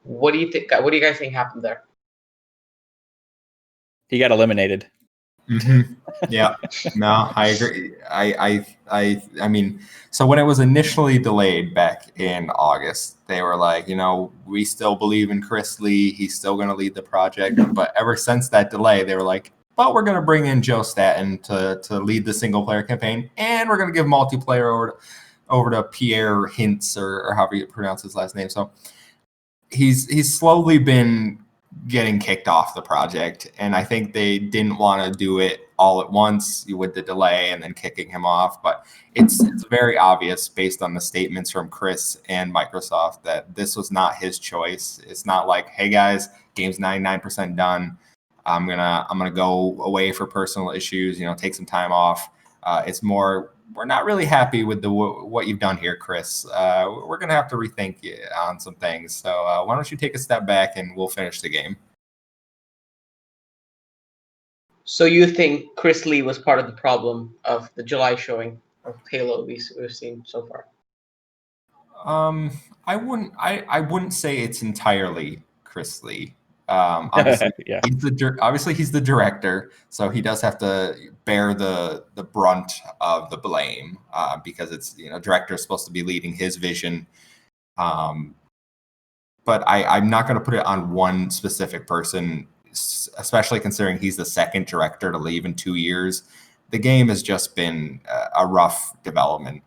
What do you think? What do you guys think happened there? He got eliminated. Yeah, no, I agree. I mean, so when it was initially delayed back in August, they were like, we still believe in Chris Lee. He's still going to lead the project. But ever since that delay, they were like, but we're going to bring in Joe Staten to lead the single player campaign, and we're going to give multiplayer over to Pierre Hintz or however you pronounce his last name. So he's slowly been getting kicked off the project, and I think they didn't want to do it all at once with the delay and then kicking him off. But it's very obvious based on the statements from Chris and Microsoft that this was not his choice. It's not like, hey guys, game's 99% done. I'm gonna go away for personal issues. Take some time off. It's more, we're not really happy with what you've done here, Chris. We're going to have to rethink you on some things. So why don't you take a step back and we'll finish the game. So you think Chris Lee was part of the problem of the July showing of Halo we've seen so far? I wouldn't say it's entirely Chris Lee. Obviously, yeah. he's the director, so he does have to bear the brunt of the blame because it's director is supposed to be leading his vision. But I'm not going to put it on one specific person, especially considering he's the second director to leave in 2 years. The game has just been a rough development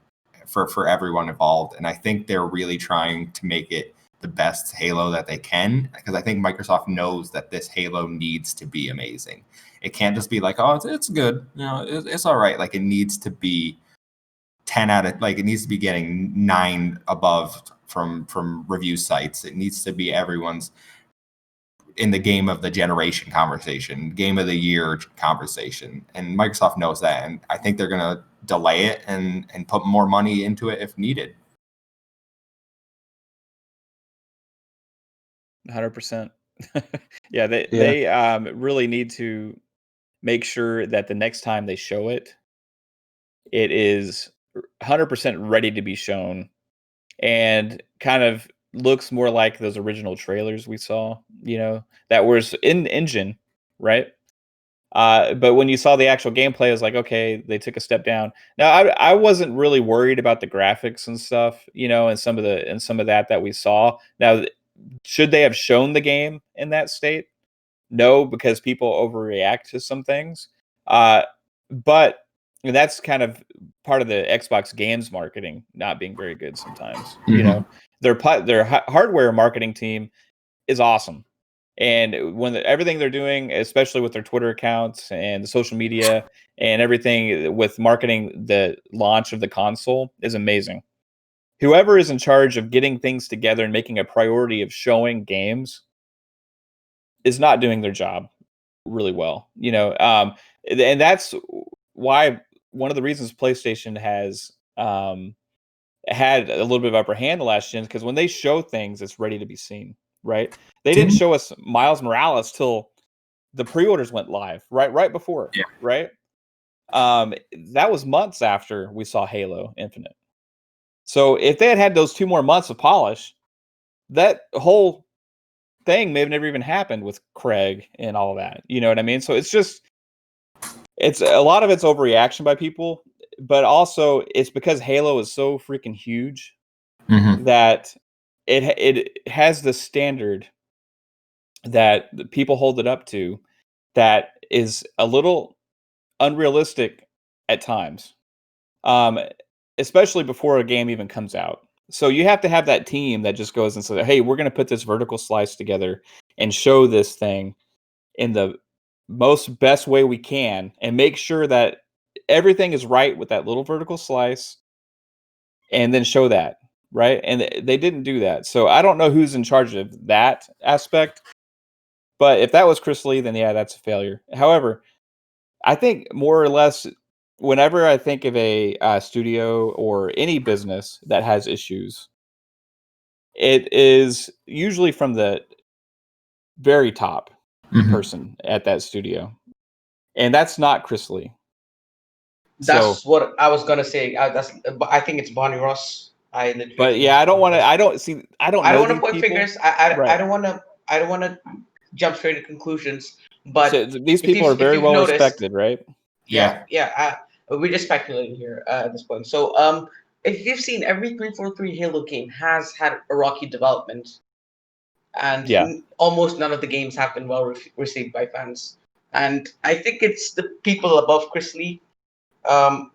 for everyone involved, and I think they're really trying to make it the best Halo that they can, because I think Microsoft knows that this Halo needs to be amazing. It can't just be like, oh, it's good, it's all right. Like, it needs to be 10 out of, like, it needs to be getting 9 above from review sites. It needs to be everyone's in the game of the generation conversation, game of the year conversation, and Microsoft knows that, and I think they're gonna delay it and put more money into it if needed. 100%. Yeah, they really need to make sure that the next time they show it, it is 100% ready to be shown and kind of looks more like those original trailers we saw, that was in engine, right? But when you saw the actual gameplay, it was like, okay, they took a step down. Now, I wasn't really worried about the graphics and stuff, and some of that we saw. Now, should they have shown the game in that state? No, because people overreact to some things. But that's kind of part of the Xbox games marketing not being very good sometimes. Mhm. Their hardware marketing team is awesome. And when everything they're doing, especially with their Twitter accounts and the social media and everything with marketing the launch of the console is amazing. Whoever is in charge of getting things together and making a priority of showing games is not doing their job really well, and that's why one of the reasons PlayStation has had a little bit of upper hand the last gen, because when they show things, it's ready to be seen, right? They didn't show us Miles Morales till the pre-orders went live, right before, Yeah. right? That was months after we saw Halo Infinite. So if they had those 2 more months of polish, that whole thing may have never even happened with Craig and all that. You know what I mean? So it's a lot of it's overreaction by people, but also it's because Halo is so freaking huge that it has the standard that the people hold it up to that is a little unrealistic at times, especially before a game even comes out. So you have to have that team that just goes and says, hey, we're going to put this vertical slice together and show this thing in the best way we can and make sure that everything is right with that little vertical slice and then show that, right? And they didn't do that. So I don't know who's in charge of that aspect, but if that was Chris Lee, then yeah, that's a failure. However, I think more or less whenever I think of a studio or any business that has issues, it is usually from the very top person at that studio. And that's not Chris Lee. That's what I was gonna say. I think it's Bonnie Ross. But yeah, I don't want to point fingers. I don't want to jump straight to conclusions. But So these if people you've are very if you've well noticed, respected, right? yeah. We're just speculating here at this point. So if you've seen, every 343 Halo game has had a rocky development, and Yeah. almost none of the games have been well received by fans. And I think it's the people above Chris Lee, um,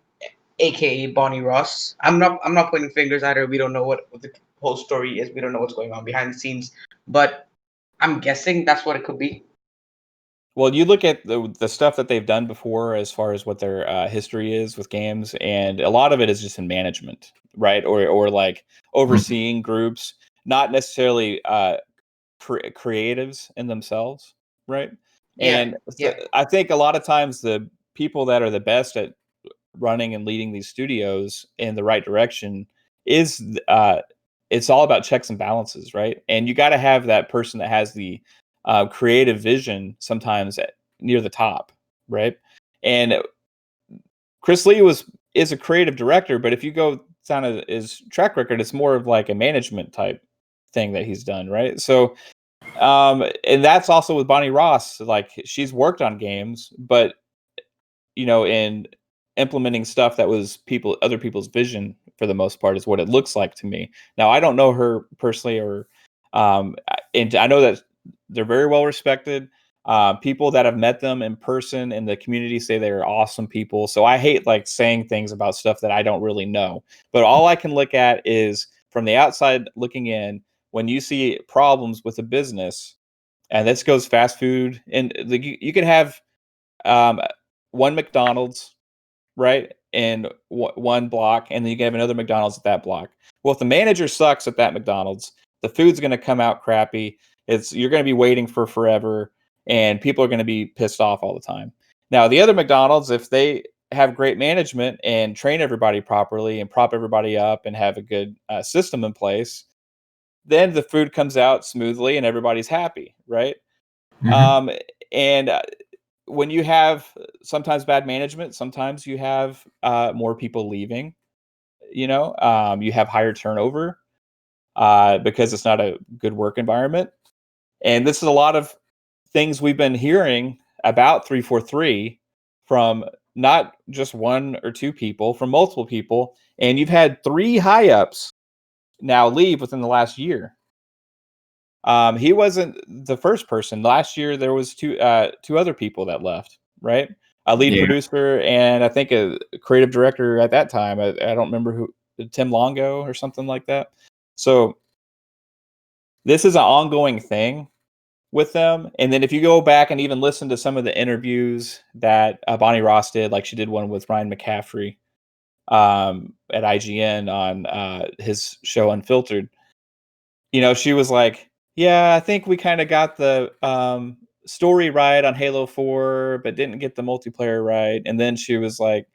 aka Bonnie Ross. I'm not pointing fingers at her. We don't know what the whole story is. We don't know what's going on behind the scenes, but I'm guessing that's what it could be. Well, you look at the stuff that they've done before, as far as what their history is with games, and a lot of it is just in management, right? Or like overseeing groups, not necessarily creatives in themselves, right? Yeah, And so yeah, I think a lot of times the people that are the best at running and leading these studios in the right direction is it's all about checks and balances, right? And you got to have that person that has the creative vision sometimes near the top, right? And Chris Lee is a creative director, but if you go down his track record, it's more of like a management type thing that he's done, right? So and that's also with Bonnie Ross. Like, she's worked on games, but in implementing stuff that was other people's vision for the most part is what it looks like to me. Now, I don't know her personally, and I know that they're very well respected. People that have met them in person in the community say they're awesome people. So I hate like saying things about stuff that I don't really know. But all I can look at is from the outside looking in, when you see problems with a business, and this goes fast food, and you can have um, one McDonald's, right, in one block, and then you can have another McDonald's at that block. Well, if the manager sucks at that McDonald's, the food's going to come out crappy. You're going to be waiting for forever, and people are going to be pissed off all the time. Now, the other McDonald's, if they have great management and train everybody properly and prop everybody up and have a good system in place, then the food comes out smoothly and everybody's happy, right? Mhm. Um, and when you have sometimes bad management, sometimes you have more people leaving. You have higher turnover because it's not a good work environment. And this is a lot of things we've been hearing about 343 from not just one or two people, from multiple people. And you've had three high ups now leave within the last year. He wasn't the first person. Last year there was two other people that left, right? A lead Yeah. producer and I think a creative director at that time. I don't remember who, Tim Longo or something like that. So this is an ongoing thing with them. And then if you go back and even listen to some of the interviews that Bonnie Ross did, like she did one with Ryan McCaffrey at IGN on his show Unfiltered. She was like, "Yeah, I think we kind of got the story right on Halo 4, but didn't get the multiplayer right." And then she was like,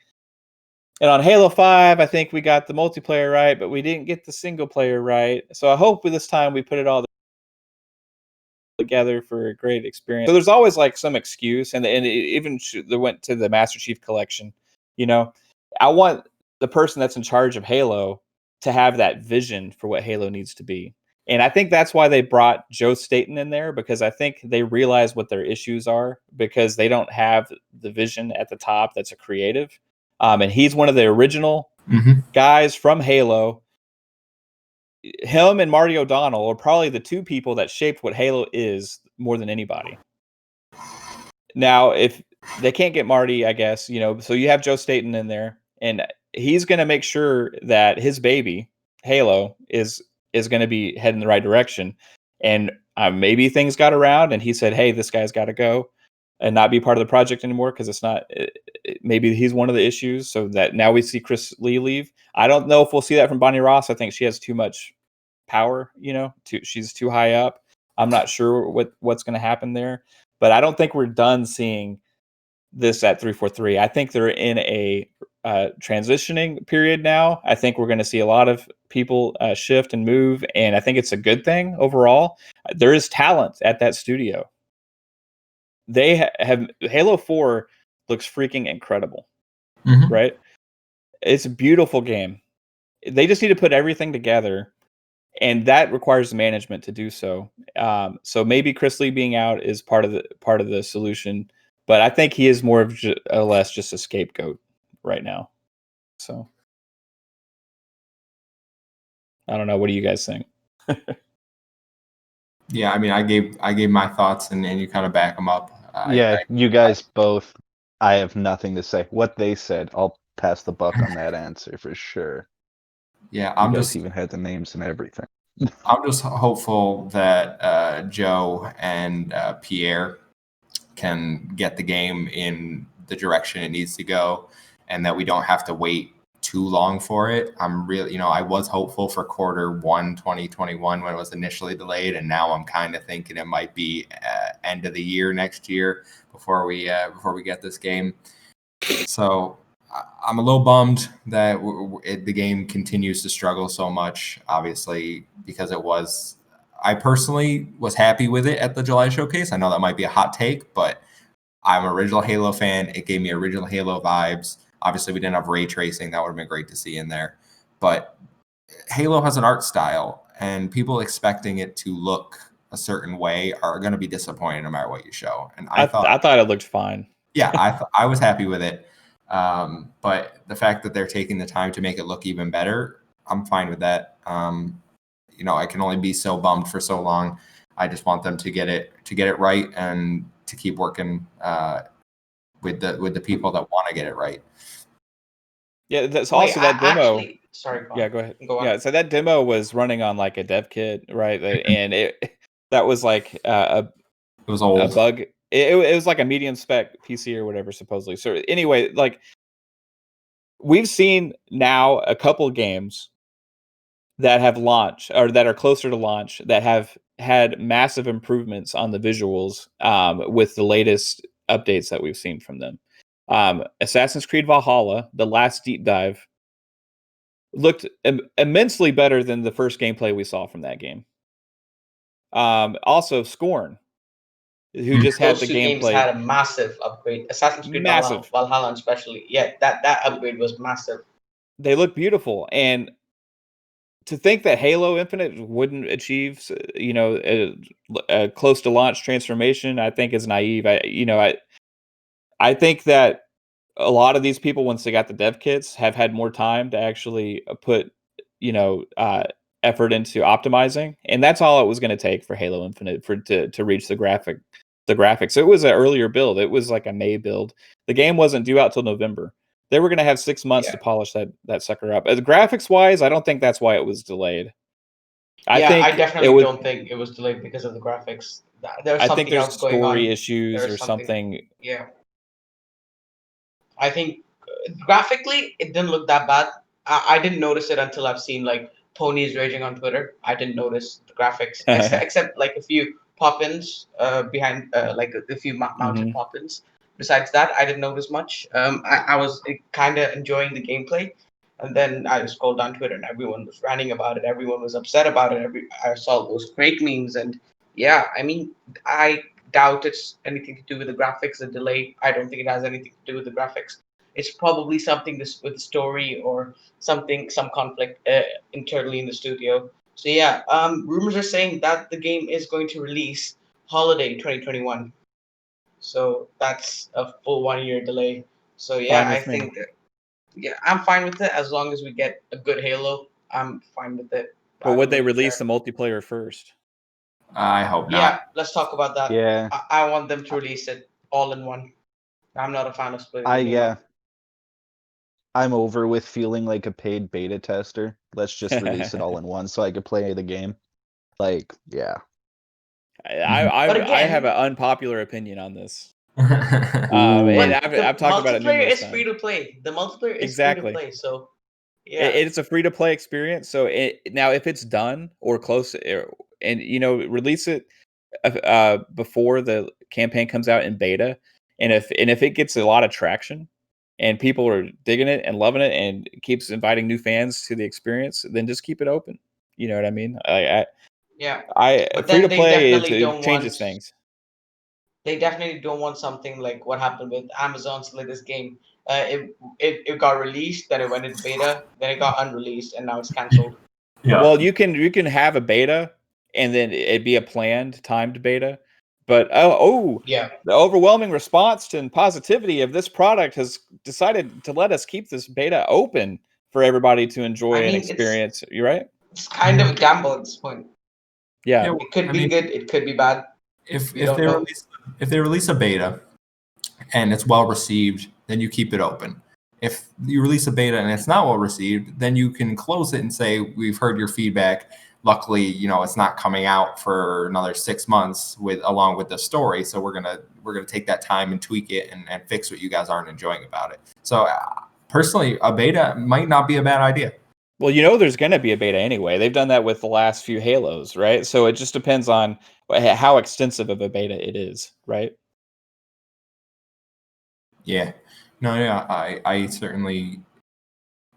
"And on Halo 5, I think we got the multiplayer right, but we didn't get the single player right. So I hope with this time we put it all together for a great experience." So there's always like some excuse, and even they went to the Master Chief Collection. You know, I want the person that's in charge of Halo to have that vision for what Halo needs to be. And I think that's why they brought Joe Staten in there, because I think they realize what their issues are, because they don't have the vision at the top that's a creative. And he's one of the original Mhm. guys from Halo. Him and Marty O'Donnell are probably the two people that shaped what Halo is more than anybody. Now, if they can't get Marty, I guess, so you have Joe Staten in there, and he's going to make sure that his baby, Halo, is going to be heading the right direction. And maybe things got around, and he said, "Hey, this guy's got to go and not be part of the project anymore because it's not." Maybe he's one of the issues. So that now we see Chris Lee leave. I don't know if we'll see that from Bonnie Ross. I think she has too much power. She's too high up. I'm not sure what's going to happen there, but I don't think we're done seeing this at 343. I think they're in a transitioning period now. I think we're going to see a lot of people shift and move, and I think it's a good thing overall. There is talent at that studio. They have Halo 4 looks freaking incredible, Mhm. right? It's a beautiful game. They just need to put everything together and that requires management to do so. So maybe Chris Lee being out is part of the solution, but I think he is more of or less just a scapegoat right now. So I don't know. What do you guys think? Yeah, I mean, I gave my thoughts, and you kind of back them up. You guys both. I have nothing to say. What they said, I'll pass the buck on that answer for sure. Yeah, You guys even had the names and everything. I'm just hopeful that Joe and Pierre can get the game in the direction it needs to go, and that we don't have to wait too long for it. I'm really, I was hopeful for Q1 2021 when it was initially delayed, and now I'm kind of thinking it might be end of the year next year before we get this game. So I'm a little bummed that the game continues to struggle so much, obviously, because I personally was happy with it at the July showcase. I know that might be a hot take, but I'm an original Halo fan. It gave me original Halo vibes. Obviously, we didn't have ray tracing. That would have been great to see in there. But Halo has an art style, and people expecting it to look a certain way are going to be disappointed no matter what you show. And I thought it looked fine. Yeah, I was happy with it. But the fact that they're taking the time to make it look even better, I'm fine with that. I can only be so bummed for so long. I just want them to get it right and to keep working with the people that want to get it right. Yeah, that's also that demo. Actually, sorry. Yeah, go ahead. Go on. Yeah, so that demo was running on like a dev kit, right? And that was like it was old. A bug. It was like a medium spec PC or whatever, supposedly. So anyway, like we've seen now a couple games that have launched or that are closer to launch that have had massive improvements on the visuals with the latest updates that we've seen from them. Assassin's Creed Valhalla, the last deep dive, looked immensely better than the first gameplay we saw from that game. Also, Scorn, who just had the gameplay. Games had a massive upgrade. Assassin's Creed Valhalla especially. Yeah, that upgrade was massive. They look beautiful, and to think that Halo Infinite wouldn't achieve, a close to launch transformation, I think is naive. I think that a lot of these people, once they got the dev kits, have had more time to actually put, effort into optimizing, and that's all it was going to take for Halo Infinite to reach the graphics. It was an earlier build. It was like a May build. The game wasn't due out till November. They were going to have 6 months to polish that sucker up. Graphics wise, I don't think that's why it was delayed. I definitely don't think it was delayed because of the graphics. There's something there's else going on. story issues or something. Yeah. I think graphically it didn't look that bad. I didn't notice it until I've seen like ponies raging on Twitter. I didn't notice the graphics except like a few pop-ins behind like a few mounted pop-ins. Besides that, I didn't notice much. I was kind of enjoying the gameplay, and then I scrolled down Twitter and everyone was ranting about it. Everyone was upset about it. I saw those Quake memes, and yeah, I mean, I doubt it's anything to do with the graphics. The delay, I don't think it has anything to do with the graphics. It's probably something with the story or some conflict internally in the studio. So yeah, rumors are saying that the game is going to release holiday 2021. So that's a full 1 year delay. So yeah, I think that, yeah, I'm fine with it as long as we get a good Halo. I'm fine with it. But would they release the multiplayer first? I hope not. Yeah, let's talk about that. Yeah, I want them to release it all in one. I'm not a fan of splitting. I'm over with feeling like a paid beta tester. Let's just release it all in one so I could play the game. Like, yeah. I have an unpopular opinion on this. And I've talked about it. Multiplayer is free to play. The multiplayer is free to play. So yeah, it's a free to play experience. So now, if it's done or close, and release it before the campaign comes out in beta, and if it gets a lot of traction, and people are digging it and loving it, and keeps inviting new fans to the experience, then just keep it open. You know what I mean? Free to play it changes things. They definitely don't want something like what happened with Amazon's latest game. It got released, then it went into beta, then it got unreleased, and now it's cancelled. Well, you can have a beta, and then it'd be a planned, timed beta. But Yeah. the overwhelming response and positivity of this product has decided to let us keep this beta open for everybody to enjoy I and mean, experience. You're right. it's kind of a gamble at this point. Yeah. Yeah, It could I be mean, good. It could be bad. if We if don't they know. release a beta and it's well received, then you keep it open. If you release a beta and it's not well received, then you can close it and say, we've heard your feedback. Luckily, it's not coming out for another 6 months along with the story. So we're gonna take that time and tweak it and fix what you guys aren't enjoying about it. So personally, a beta might not be a bad idea. Well, there's going to be a beta anyway. They've done that with the last few Halos, right? So it just depends on how extensive of a beta it is, right? Yeah. No, yeah, I certainly.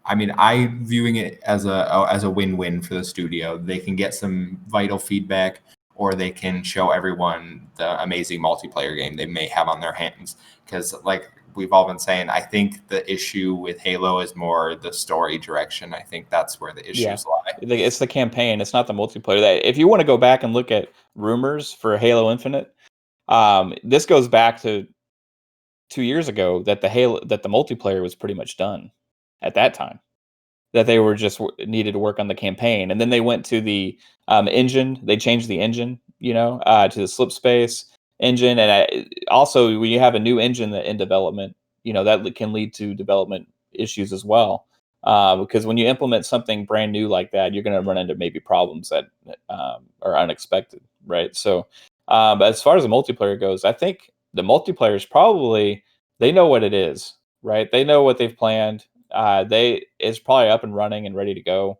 I mean, I viewing it as a win-win for the studio. They can get some vital feedback, or they can show everyone the amazing multiplayer game they may have on their hands. Because, like we've all been saying, I think the issue with Halo is more the story direction. I think that's where the issues lie. It's the campaign. It's not the multiplayer. That if you want to go back and look at rumors for Halo Infinite, this goes back to 2 years ago that the multiplayer was pretty much done at that time. That they were just needed to work on the campaign, and then they went to the engine. They changed the engine, to the slip space engine, and also when you have a new engine that in development, that can lead to development issues as well. Because when you implement something brand new like that, you're going to run into maybe problems that are unexpected, right? So, but as far as the multiplayer goes, I think the multiplayer is probably they know what it is, right? They know what they've planned. It's probably up and running and ready to go.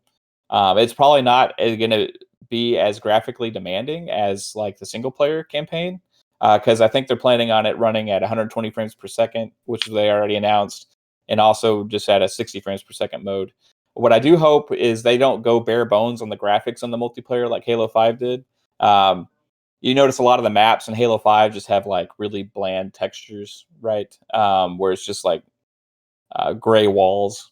It's probably not going to be as graphically demanding as like the single player campaign, because I think they're planning on it running at 120 frames per second, which they already announced, and also just at a 60 frames per second mode. What I do hope is they don't go bare bones on the graphics on the multiplayer like Halo 5 did. You notice a lot of the maps in Halo 5 just have like really bland textures, right? Where it's just like gray walls,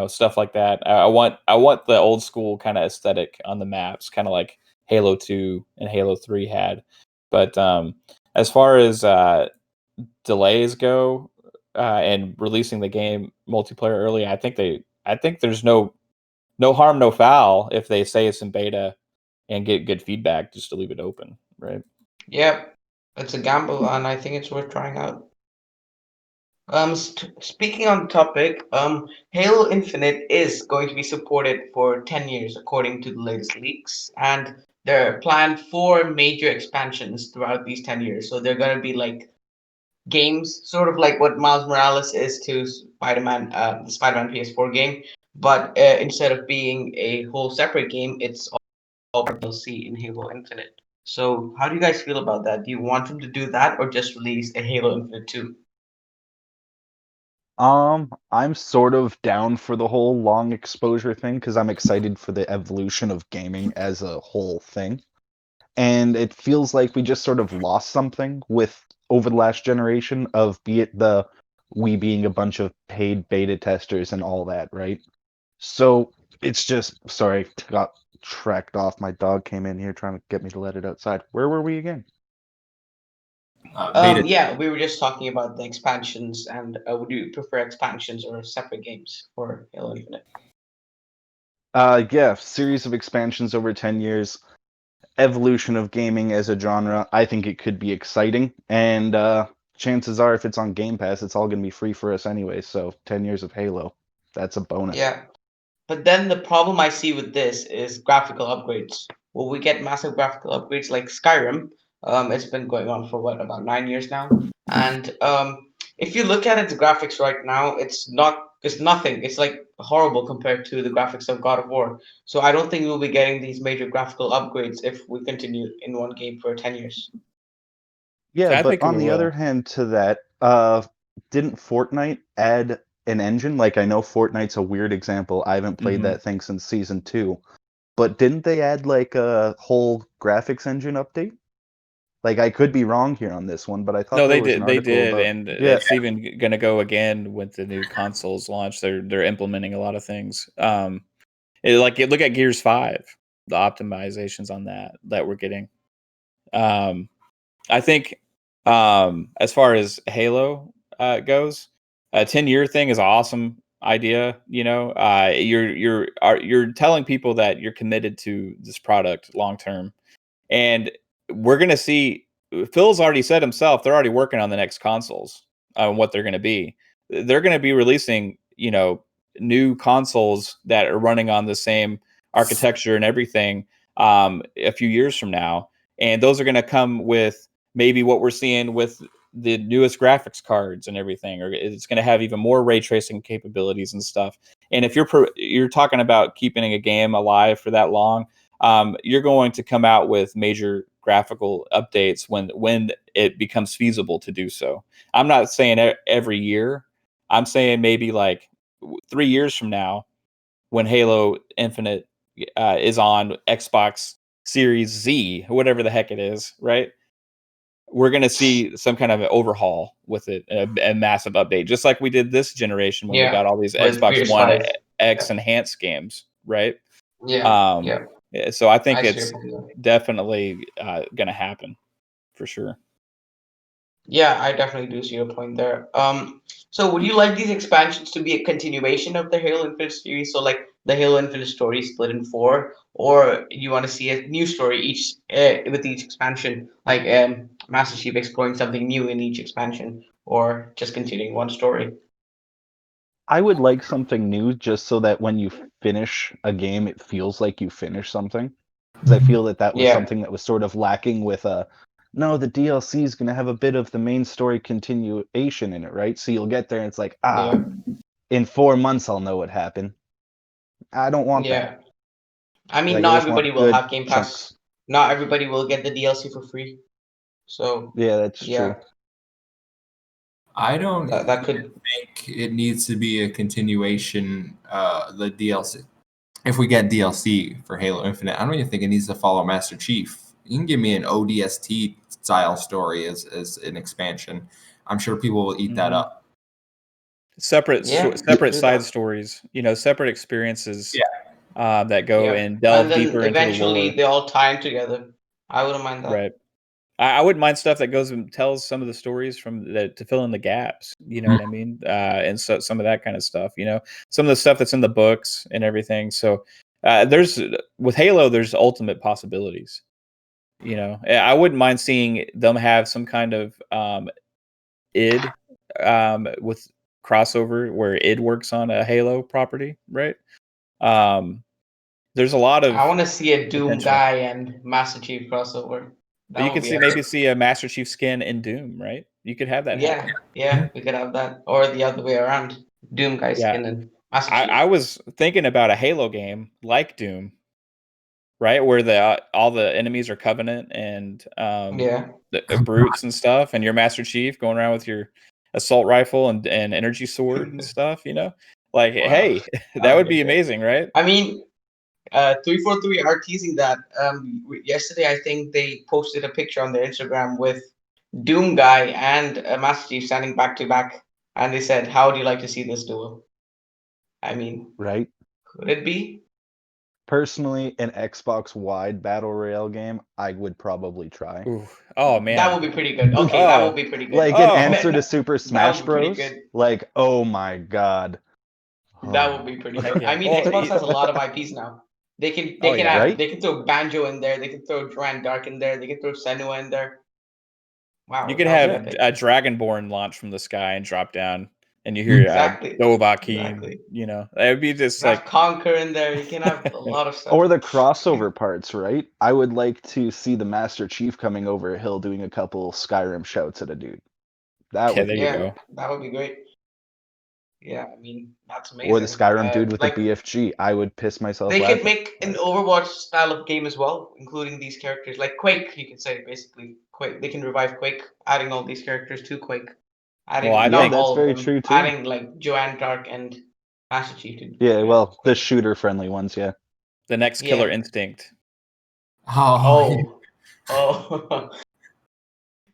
stuff like that. I want the old school kind of aesthetic on the maps, kind of like Halo 2 and Halo 3 had. But as far as delays go and releasing the game multiplayer early, I think there's no harm, no foul if they say it's in beta and get good feedback just to leave it open, right? Yeah, it's a gamble, and I think it's worth trying out. Speaking on the topic, Halo Infinite is going to be supported for 10 years, according to the latest leaks, and there are planned 4 major expansions throughout these 10 years. So they're going to be like games, sort of like what Miles Morales is to Spider-Man, the Spider-Man PS4 game, but instead of being a whole separate game, it's all DLC in Halo Infinite. So how do you guys feel about that? Do you want them to do that, or just release a Halo Infinite 2? I'm sort of down for the whole long exposure thing because I'm excited for the evolution of gaming as a whole thing. And it feels like we just sort of lost something with over the last generation of be it we being a bunch of paid beta testers and all that, right? So it's just sorry, got tracked off. My dog came in here trying to get me to let it outside. Where were we again? Beta. Yeah, we were just talking about the expansions, and would you prefer expansions or separate games for Halo Infinite? Yeah, series of expansions over 10 years, evolution of gaming as a genre. I think it could be exciting, and chances are, if it's on Game Pass, it's all going to be free for us anyway. So 10 years of Halo, that's a bonus. Yeah, but then the problem I see with this is graphical upgrades. Will we get massive graphical upgrades like Skyrim? It's been going on for what, about 9 years now, and if you look at its graphics right now, it's nothing. It's like horrible compared to the graphics of God of War. So I don't think we'll be getting these major graphical upgrades if we continue in one game for 10 years. Yeah, I but think we on the other will. hand, to that, didn't Fortnite add an engine? Like, I know Fortnite's a weird example. I haven't played Mhm. that thing since season 2. But didn't they add like a whole graphics engine update? Like, I could be wrong here on this one, but I thought No, there they was an did. They article did, about. and Yeah, it's even going to go again with the new consoles launch. They're implementing a lot of things. Like look at Gears 5, the optimizations on that we're getting. I think as far as Halo goes, a 10-year thing is an awesome idea. You're telling people that you're committed to this product long term, and we're gonna see. Phil's already said himself they're already working on the next consoles, what they're going to be. They're going to be releasing, new consoles that are running on the same architecture and everything a few years from now, and those are going to come with maybe what we're seeing with the newest graphics cards and everything, or it's going to have even more ray tracing capabilities and stuff. And if you're talking about keeping a game alive for that long, you're going to come out with major graphical updates when it becomes feasible to do so. I'm not saying every year. I'm saying maybe like 3 years from now, when Halo Infinite is on Xbox Series Z, whatever the heck it is, right? We're going to see some kind of an overhaul with it, a massive update, just like we did this generation when we got all these with Xbox Gears One 5. X enhanced games, right? Yeah. So I think I see it's your point there. definitely going to happen for sure. Yeah, I definitely do see your point there. So would you like these expansions to be a continuation of the Halo Infinite series? So like the Halo Infinite story split in four, or you want to see a new story each with each expansion, like Master Chief exploring something new in each expansion, or just continuing one story? I would like something new just so that when you finish a game, it feels like you finished something. Because I feel that was Yeah, something that was sort of lacking with no, the DLC is going to have a bit of the main story continuation in it, right? So you'll get there and it's like, yeah, in 4 months I'll know what happened. I don't want that. yeah. I mean, Like, I not just want everybody will good have Game Pass. chunks. Not everybody will get the DLC for free. So Yeah, that's yeah, true. I don't that could. think it needs to be a continuation. The DLC, if we get DLC for Halo Infinite, I don't even think it needs to follow Master Chief. You can give me an ODST style story as an expansion. I'm sure people will eat that up. Separate Yeah, separate do side that. stories, separate experiences Yeah. that go Yeah, and and delve then deeper into the eventually lore. they all tie in together. I wouldn't mind that. Right. I wouldn't mind stuff that goes and tells some of the stories to fill in the gaps. You know what I mean? And so some of that kind of stuff. Some of the stuff that's in the books and everything. So there's with Halo, there's ultimate possibilities. I wouldn't mind seeing them have some kind of id with crossover where id works on a Halo property, right? There's a lot I of want to see a Doom potential. guy and Master Chief crossover. But That you would could be see maybe epic. see a Master Chief skin in Doom, right? You could have that happen. Yeah, we could have that, or the other way around. Doom guy Yeah, skin and Master I Chief. was thinking about a Halo game like Doom, right, where all the enemies are Covenant and Yeah, the brutes and stuff, and your Master Chief going around with your assault rifle and energy sword and stuff. Like, wow, hey, that that would would be be great. amazing, right? I mean, 343 are teasing that. Yesterday I think they posted a picture on their Instagram with Doom guy and Master Chief standing back to back, and they said, "How would you like to see this duel?" I mean, Right? could it be? Personally, an Xbox wide battle royale game, I would probably try. Ooh. Oh That man. would be pretty good. Okay, that would Oh. be pretty good. Like an Oh. answer to Super That Smash would be pretty Bros. good. Like, oh my god. That would be pretty Heck good. I yeah. mean, Well, Xbox has a lot of IPs now. oh yeah. Right? They can throw Banjo in there. They can throw Joanne Dark in there. They can throw Senua in there. You Wow, could that would be have epic. a Dragonborn launch from the sky and drop down, and you hear Exactly. Dovahkiin. Exactly. It would be just You can have like, Conquer in there. You can have a lot of stuff. Or the crossover parts, right? I would like to see the Master Chief coming over a hill doing a couple Skyrim shouts at a dude. That yeah, would there be you Yeah, cool. go. that would be great. Yeah, I mean, that's Or the amazing. Skyrim dude with the Like BFG. I would piss myself they could laughing. make an Overwatch style of game as well, including these characters. Like Quake, you could say basically. Quake. They can revive Quake, adding all these characters to Quake. Well, Adding I Yeah, not think that's all of very them. true too. Adding like Joanne Dark and Master Chief to Yeah, well, the shooter friendly ones, yeah. the next Killer Yeah. Instinct. Oh, Oh.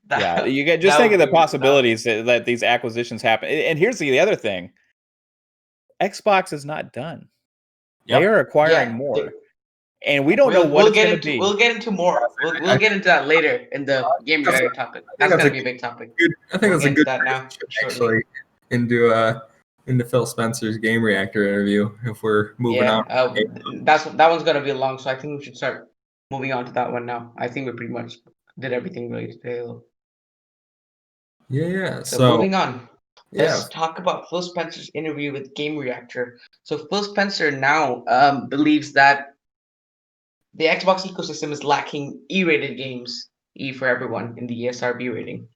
Yeah, that you get just that think of would the be possibilities that these acquisitions happen. And here's the other thing: Xbox is not done. They are acquiring Yeah, more, and we don't know what we'll it's get going to into be. we'll get into more. We'll get into that later in the game related topic. That's gonna be a big topic. I think We'll that's a get into good that now transition, shortly. actually into Phil Spencer's Game Reactor interview. If we're moving on, that one's gonna be long, so I think we should start moving on to that one now. I think we pretty much did everything related to Halo. yeah. So So moving on. yeah, Let's talk about Phil Spencer's interview with Game Reactor. So Phil Spencer now believes that the Xbox ecosystem is lacking E-rated games, E for everyone, in the ESRB rating.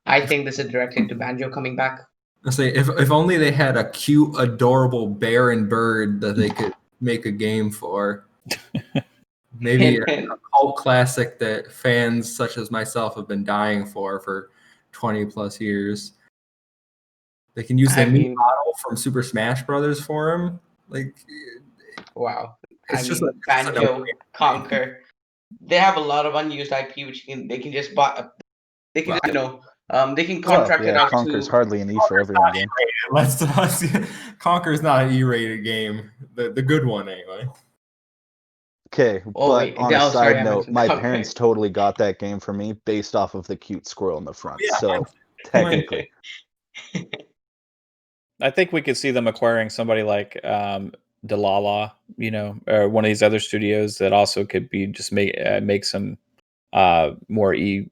I think this is directly to Banjo coming back. I say if only they had a cute, adorable bear and bird that they could make a game for. Maybe a cult classic that fans such as myself have been dying for 20 plus years. They can use the new model from Super Smash Brothers for him. Like, wow. It's just Banjo, Conquer. They have a lot of unused IP, which they can just buy. They can they can contract it out Conquer's to. hardly an E for everyone game. Let's Conquer's not an E-rated game. The good one anyway. Okay, wait, on a side note, my Conquer. parents totally got that game for me based off of the cute squirrel in the front. Yeah, so technically, I think we could see them acquiring somebody like Delala, or one of these other studios that also could be just make some more E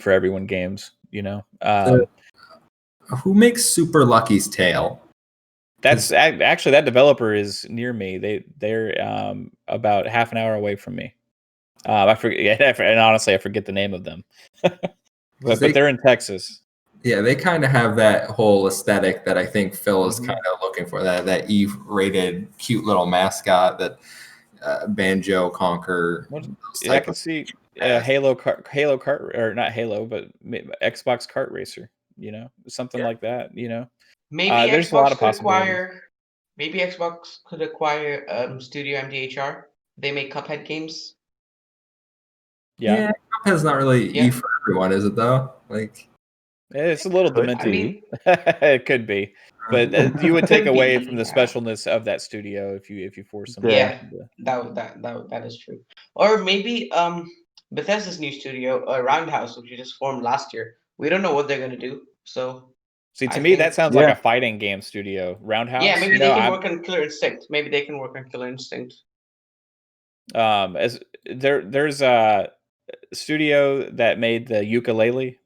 for everyone games. Who makes Super Lucky's Tale? That's actually, that developer is near me. They're about half an hour away from me. I forget, and honestly, I forget the name of them. but they're in Texas. Yeah, they kind of have that whole aesthetic that I think Phil is kind of looking for. That E-rated, cute little mascot that Banjo, Conquer. I can see Halo kart, or not Halo, but Xbox Kart Racer. Something like that. Maybe there's Xbox a lot of could possibilities. Maybe Xbox could acquire Studio MDHR. They make Cuphead games. Yeah, Cuphead's not really E for everyone, is it though? Like, it's a little demented. It could be, but you would take away from the specialness of that studio if you force them. Yeah, that is true. Or maybe Bethesda's new studio, Roundhouse, which just formed last year. We don't know what they're gonna do. So see, to me, that sounds like a fighting game studio. Roundhouse. Yeah, maybe they can work on Killer Instinct. Maybe they can work on Killer Instinct. As there's a studio that made the ukulele.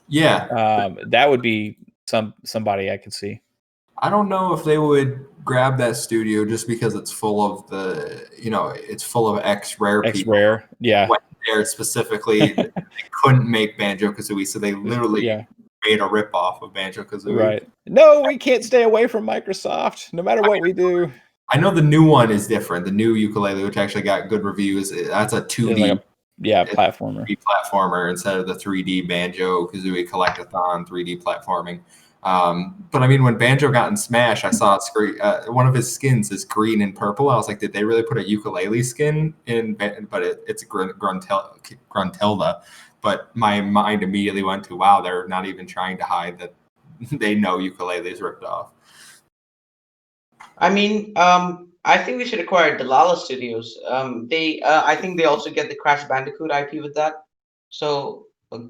Yeah. That would be somebody I could see. I don't know if they would grab that studio just because it's full of it's full of X-Rare people. X-Rare, yeah. Went there specifically, they couldn't make Banjo-Kazooie, so they literally made a ripoff of Banjo-Kazooie. Right. No, we can't stay away from Microsoft, no matter what we do. I know the new one is different. The new ukulele, which actually got good reviews, that's a 2D platformer. 3D platformer instead of the 3D Banjo-Kazooie Collectathon 3D platforming. But I mean, when Banjo got in Smash, I saw one of his skins is green and purple. I was like, did they really put a ukulele skin in? But it's Gruntilda. But my mind immediately went to, wow, they're not even trying to hide that they know ukulele is ripped off. I mean, I think they should acquire Delala Studios. I think they also get the Crash Bandicoot IP with that. So, do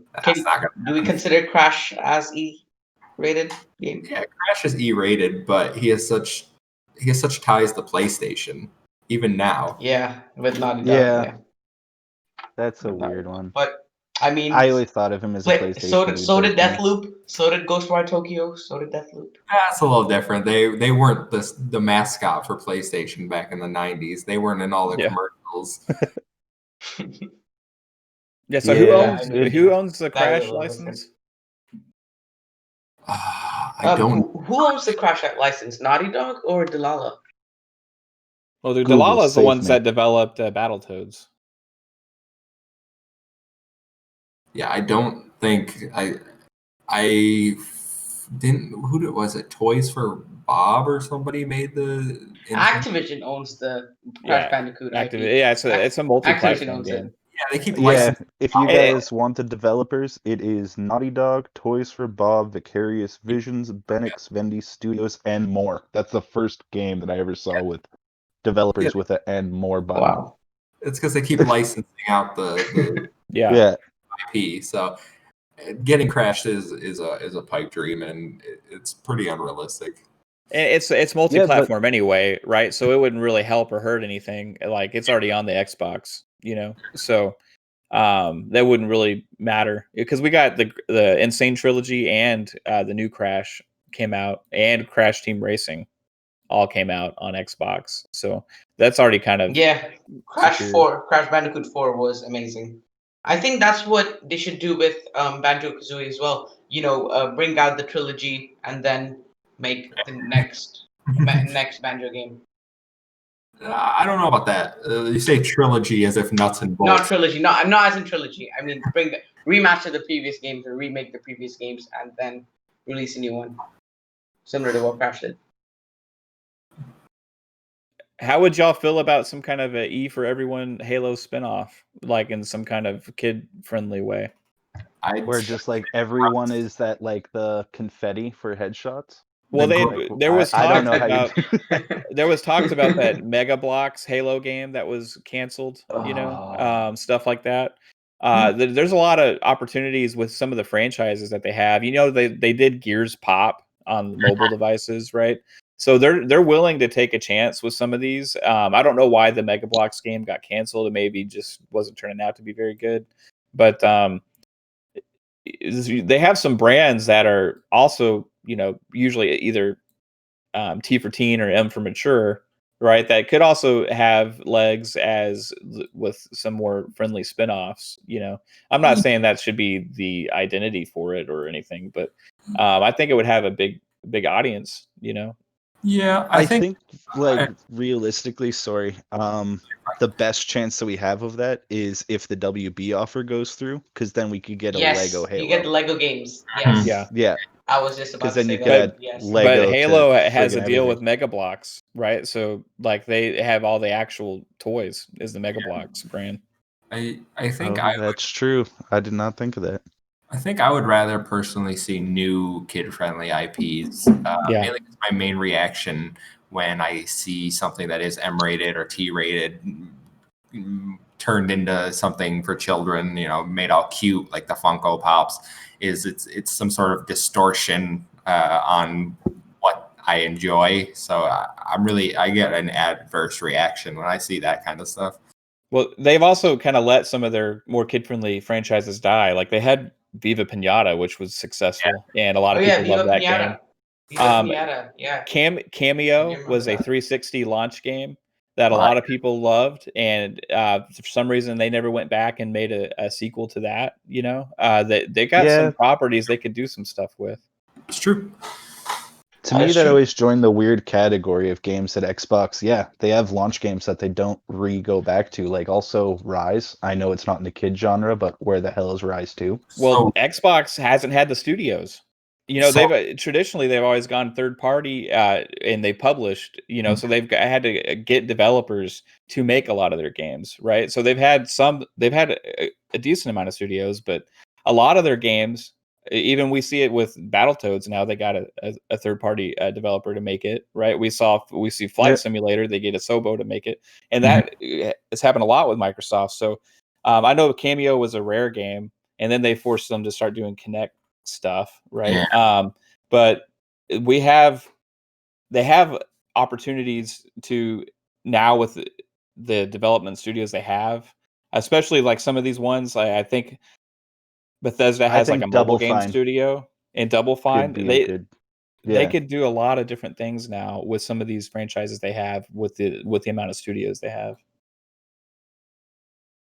we consider Crash as E-rated game? Yeah, Crash is E-rated, but he has such ties to PlayStation even now. Yeah, with Naughty Dog. Yeah, that's a weird one. But I mean, I always thought of him as a PlayStation. So did Deathloop. So did Ghostwire Tokyo. So did Deathloop. That's a little different. They weren't the mascot for PlayStation back in the 90s. They weren't in all the commercials. Yeah. So who owns the Crash license? I don't. Who owns the Crash license? Naughty Dog or Delala? Well, Delala is the ones that developed Battletoads. Yeah, I don't think I didn't. Was it? Toys for Bob or somebody made the. Activision owns the Crash Bandicoot IP. Yeah, it's a multi-platform game. they keep Yeah, licensing. if you Eh, guys want the developers, it is Naughty Dog, Toys for Bob, Vicarious Visions, Benix, Vendy Studios, and more. That's the first game that I ever saw with developers with an and more button. Wow. It's because they keep licensing out the yeah. Yeah, IP. So getting crashed is a pipe dream, and it's pretty unrealistic. And it's multi-platform anyway, right? So it wouldn't really help or hurt anything. Like it's already on the Xbox, So that wouldn't really matter because we got the Insane Trilogy and the new Crash came out, and Crash Team Racing all came out on Xbox. So that's already kind of Yeah, secured. Crash Bandicoot 4 was amazing. I think that's what they should do with Banjo-Kazooie as well. Bring out the trilogy and then make the next Banjo game. I don't know about that. You say trilogy as if nuts and bolts. Not trilogy. Not as in trilogy. I mean, remaster the previous games or remake the previous games and then release a new one, similar to what Crash did. How would y'all feel about some kind of a E for Everyone Halo spinoff, like in some kind of kid-friendly way? where just like everyone is that like the confetti for headshots. Well, there was I don't talk know how about you do there was talks about that Mega Bloks Halo game that was canceled. Oh. Stuff like that. There's a lot of opportunities with some of the franchises that they have. They did Gears Pop on mobile devices, right? So they're willing to take a chance with some of these. I don't know why the Mega Bloks game got canceled. It maybe just wasn't turning out to be very good, but they have some brands that are also usually either T for teen or M for mature, right? That could also have legs with some more friendly spin-offs. I'm not saying that should be the identity for it or anything, but I think it would have a big audience. Yeah, I think like realistically, sorry, the best chance that we have of that is if the WB offer goes through, because then we could get a Lego Halo. You get the Lego games. Yes. Yeah. I was just about to then say you that. could add Yes. Lego. But Halo to has a friggin' deal everything. with Mega Bloks, right? So like they have all the actual toys is the Mega Bloks brand. I think that's true. I did not think of that. I think I would rather personally see new kid-friendly IPs. Mainly because my main reaction when I see something that is M-rated or T-rated turned into something for children, made all cute like the Funko Pops, is it's some sort of distortion on what I enjoy. So I get an adverse reaction when I see that kind of stuff. Well, they've also kind of let some of their more kid-friendly franchises die. Like they had Viva Pinata, which was successful, and a lot of people love that game. Viva Pinata, yeah. Cameo was a 360 launch game that a lot of people loved, and for some reason they never went back and made a sequel to that. They got some properties they could do some stuff with. It's true. To me, that always joined the weird category of games that Xbox, they have launch games that they don't go back to. Like also Rise. I know it's not in the kid genre, but where the hell is Rise 2? Well, Xbox hasn't had the studios. They've traditionally always gone third party, and they published. So they've had to get developers to make a lot of their games, right? So they've had a decent amount of studios, but a lot of their games. Even we see it with Battletoads now. They got a third party developer to make it, right? We see Flight Simulator. They get a Sobo to make it, and that has happened a lot with Microsoft. So I know Cameo was a rare game, and then they forced them to start doing Kinect stuff, right? But they have opportunities to now with the development studios they have, especially like some of these ones. I think Bethesda has like a mobile game studio, and Double Fine. They could do a lot of different things now with some of these franchises they have with the amount of studios they have.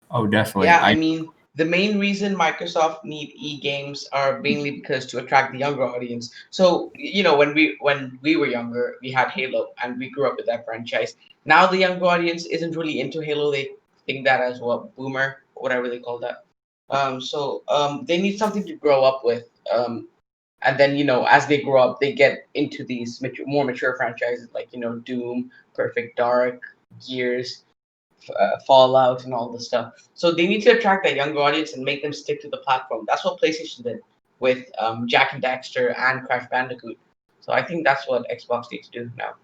Oh, definitely. Yeah, I mean, the main reason Microsoft need e-games are mainly because to attract the younger audience. So, when we were younger, we had Halo and we grew up with that franchise. Now the younger audience isn't really into Halo. They think that as boomer, whatever they call that. So they need something to grow up with. And then, as they grow up, they get into these more mature franchises like, Doom, Perfect Dark, Gears. Fallout and all this stuff. So they need to attract that younger audience and make them stick to the platform. That's what PlayStation did with Jack and Daxter and Crash Bandicoot. So I think that's what Xbox needs to do now.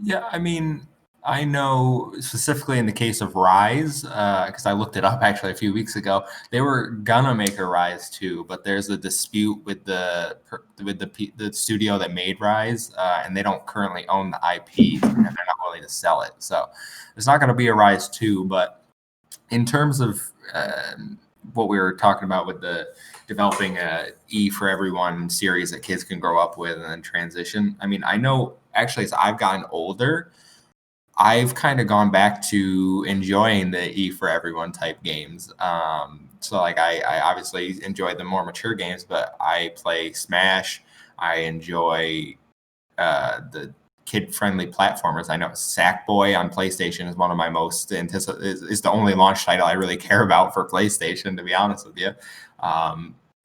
Yeah, I mean, I know specifically in the case of Rise, because I looked it up actually a few weeks ago. They were gonna make a Rise 2, but there's a dispute with the studio that made Rise, and they don't currently own the IP, and they're not willing to sell it. So there's not going to be a Rise 2. But in terms of what we were talking about with the developing a E for Everyone series that kids can grow up with and then transition, I mean, I know actually as I've gotten older, I've kind of gone back to enjoying the E for Everyone type games. So like I obviously enjoy the more mature games, but I play Smash. I enjoy the kid-friendly platformers. I know Sackboy on PlayStation is one of my most is the only launch title I really care about for PlayStation, to be honest with you.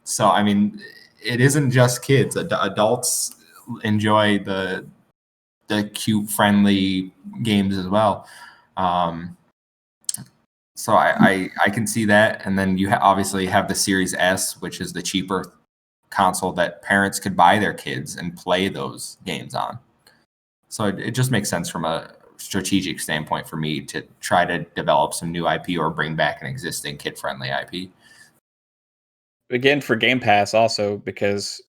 So I mean, it isn't just kids. Adults enjoy the cute, friendly games as well. So I can see that. And then you obviously have the Series S, which is the cheaper console that parents could buy their kids and play those games on. So it just makes sense from a strategic standpoint for me to try to develop some new IP or bring back an existing kid-friendly IP. Again, for Game Pass also, because,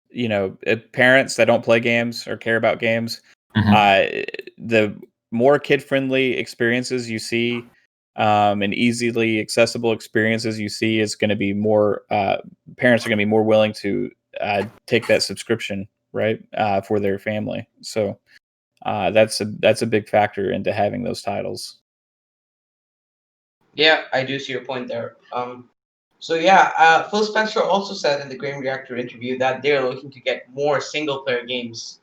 parents that don't play games or care about games, the more kid-friendly experiences you see, and easily accessible experiences you see, is going to be more, parents are going to be more willing to take that subscription, right, for their family. So that's a big factor into having those titles. Yeah, I do see your point there. Phil Spencer also said in the Game Reactor interview that they're looking to get more single-player games.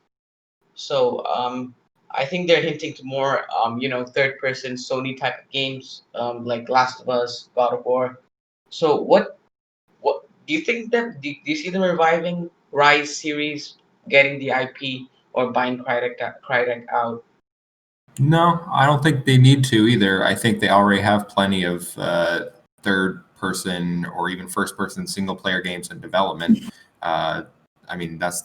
So I think they're hinting to more, third-person Sony type of games, like Last of Us, God of War. So what do you think that do you see them reviving Rise series, getting the IP, or buying Crytek out? No, I don't think they need to either. I think they already have plenty of third person or even first person single player games in development. I mean, that's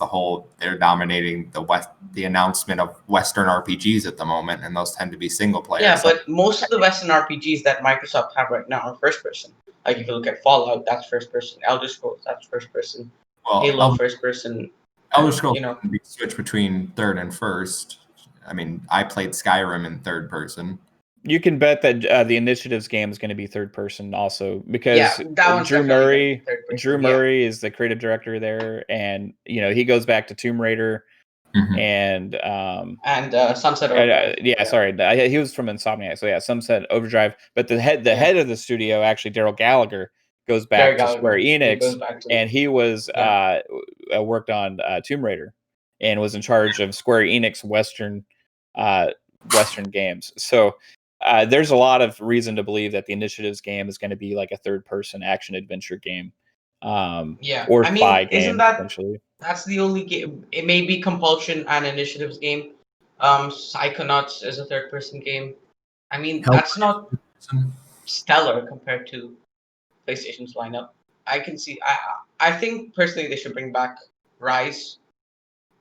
they're dominating the announcement of Western RPGs at the moment, and those tend to be single player. Yeah, but most of the Western RPGs that Microsoft have right now are first person. Like if you look at Fallout, that's first person. Elder Scrolls, that's first person. Halo, first person. Elder Scrolls can be switched between third and first. I mean, I played Skyrim in third person. You can bet that the Initiatives game is going to be third person also, because Drew Murray is the creative director there, and he goes back to Tomb Raider and Sunset Overdrive. He was from Insomniac, so yeah, Sunset Overdrive. But the head of the studio, actually Daryl Gallagher, goes back to Square Enix, and he was worked on Tomb Raider and was in charge of Square Enix Western games. So there's a lot of reason to believe that the Initiatives game is going to be like a third-person action adventure game, or spy game essentially. That's the only game. It may be Compulsion and Initiatives game. Psychonauts is a third-person game. I mean, that's not stellar compared to PlayStation's lineup. I can see. I think personally they should bring back Rise.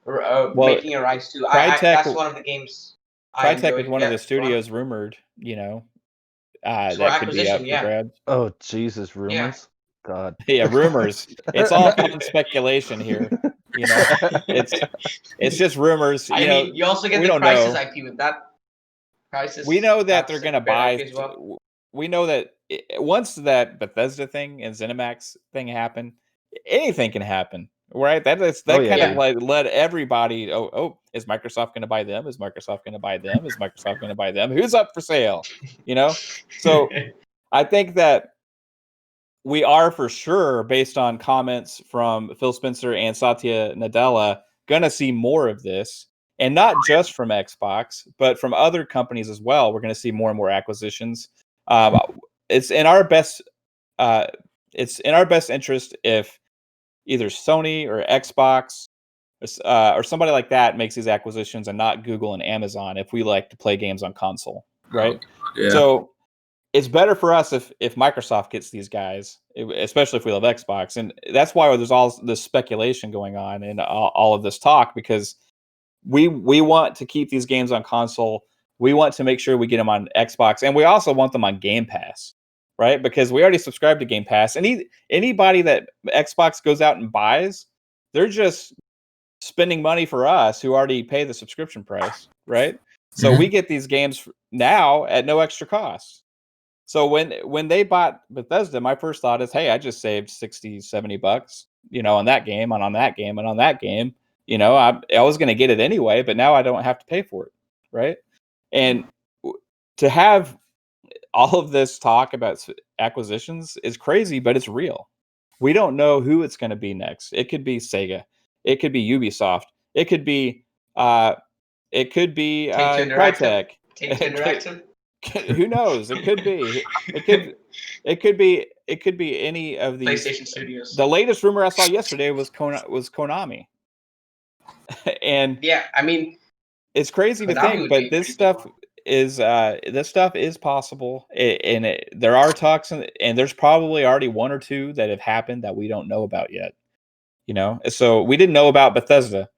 Making a Rise 2. That's one of the games. Crytek is one of the studios rumored, that could be up for grabs. Oh Jesus, rumors! Yeah. God. Yeah, rumors. It's all fun speculation here. It's just rumors. I mean, you also get the Crysis IP with that. Crysis. We know that they're going to buy. We know that once that Bethesda thing and ZeniMax thing happen, anything can happen. Right, of like led everybody. Is Microsoft going to buy them? Is Microsoft going to buy them? Is Microsoft going to buy them? Who's up for sale? So I think that we are for sure, based on comments from Phil Spencer and Satya Nadella, going to see more of this, and not just from Xbox, but from other companies as well. We're going to see more and more acquisitions. It's in our best. It's in our best interest if either Sony or Xbox or somebody like that makes these acquisitions, and not Google and Amazon, if we like to play games on console, right? Yeah. So it's better for us if Microsoft gets these guys, especially if we love Xbox, and that's why there's all this speculation going on and all of this talk, because we want to keep these games on console. We want to make sure we get them on Xbox, and we also want them on Game Pass, right? Because we already subscribe to Game Pass, and anybody that Xbox goes out and buys, they're just spending money for us who already pay the subscription price, right? So we get these games now at no extra cost. So when they bought Bethesda, my first thought is, hey, I just saved 60, 70 bucks, on that game and on that game and on that game. I was going to get it anyway, but now I don't have to pay for it, right? And to have all of this talk about acquisitions is crazy, but it's real. We don't know who it's going to be next. It could be Sega. It could be Ubisoft. It could be Take-Two Crytek. Take-Two Interactive. Who knows? It could be. It could be any of these. PlayStation Studios. The latest rumor I saw yesterday was Konami. And yeah, I mean, it's crazy to Konami think, would but be this pretty stuff is possible, and there are talks, and there's probably already one or two that have happened that we don't know about yet. So we didn't know about Bethesda.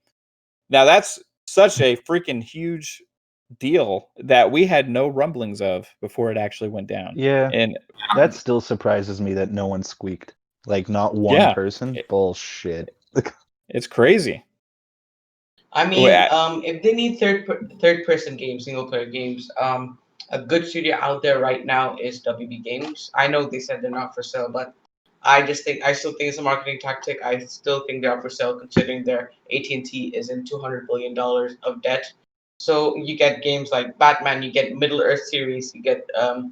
Now that's such a freaking huge deal that we had no rumblings of before it actually went down. Yeah, and that still surprises me that no one squeaked. Like, not one Yeah. person. Bullshit. It's crazy. I mean, Well, if they need third person games, single player games, a good studio out there right now is WB Games. I know they said they're not for sale, but I still think it's a marketing tactic. I still think they are for sale, considering their AT&T is in $200 billion of debt. So you get games like Batman, you get Middle Earth series, you get the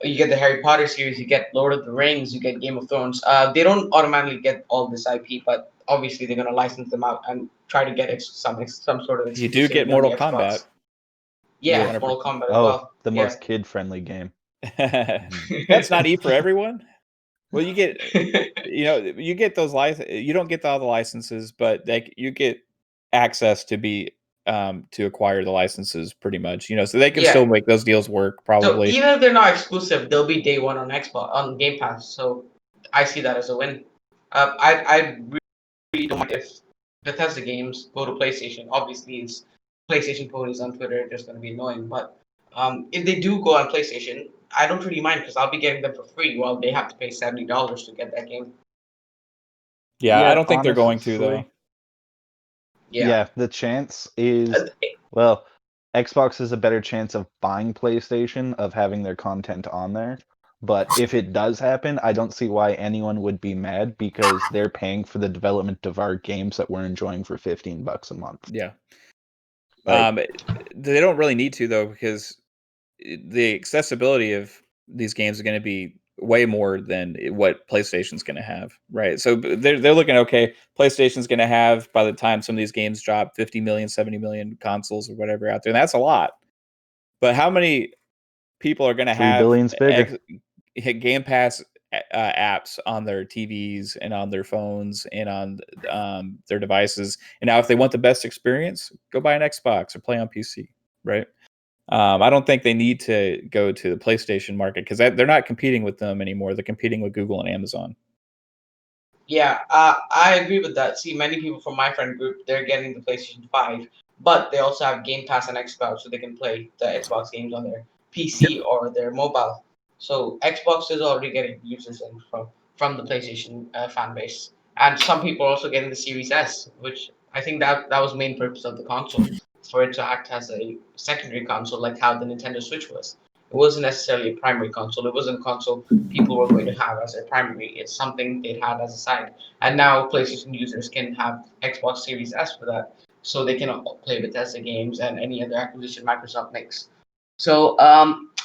Harry Potter series, you get Lord of the Rings, you get Game of Thrones. They don't automatically get all this IP, but obviously they're gonna license them out and try to get some sort of you do get exclusivity on Mortal the Xbox. Kombat. Yeah, Yeah. Mortal Kombat as Oh, well. the Yeah. most kid-friendly game. That's not E for everyone. Well, you get you get those you don't get all the licenses, but you get access to acquire the licenses pretty much. So they can Yeah. still make those deals work So probably. even if they're not exclusive, they'll be day one on Xbox on Game Pass. So I see that as a win. I really don't mind if Bethesda games go to PlayStation. Obviously, it's PlayStation ponies on Twitter are just going to be annoying. But if they do go on PlayStation, I don't really mind because I'll be getting them for free while they have to pay $70 to get that game. Yeah, I don't think they're going to honestly, though. Yeah. the chance is, Uh, well, Xbox has a better chance of buying PlayStation, of having their content on there. But if it does happen, I don't see why anyone would be mad, because they're paying for the development of our games that we're enjoying for $15 a month. Yeah. Like, They don't really need to though, because the accessibility of these games is going to be way more than what PlayStation's going to have, right? So they're looking, okay, PlayStation's going to have, by the time some of these games drop, 50 million, 70 million consoles or whatever out there. And that's a lot. But how many people are going to 3 have billion's bigger. Game Pass apps on their TVs and on their phones and on their devices? And now if they want the best experience, go buy an Xbox or play on PC, right? I don't think they need to go to the PlayStation market because they're not competing with them anymore. They're competing with Google and Amazon. Yeah, I agree with that. See, many people from my friend group, they're getting the PlayStation 5, but they also have Game Pass and Xcloud, so they can play the Xbox games on their PC or their mobile. So Xbox is already getting users in from the PlayStation fan base, and some people are also getting the Series S, which I think that was the main purpose of the console, for it to act as a secondary console, like how the Nintendo Switch was. It wasn't necessarily a primary console. It wasn't a console people were going to have as their primary. It's something they had as a side. And now PlayStation users can have Xbox Series S for that, so they can play Bethesda games and any other acquisition Microsoft makes. So,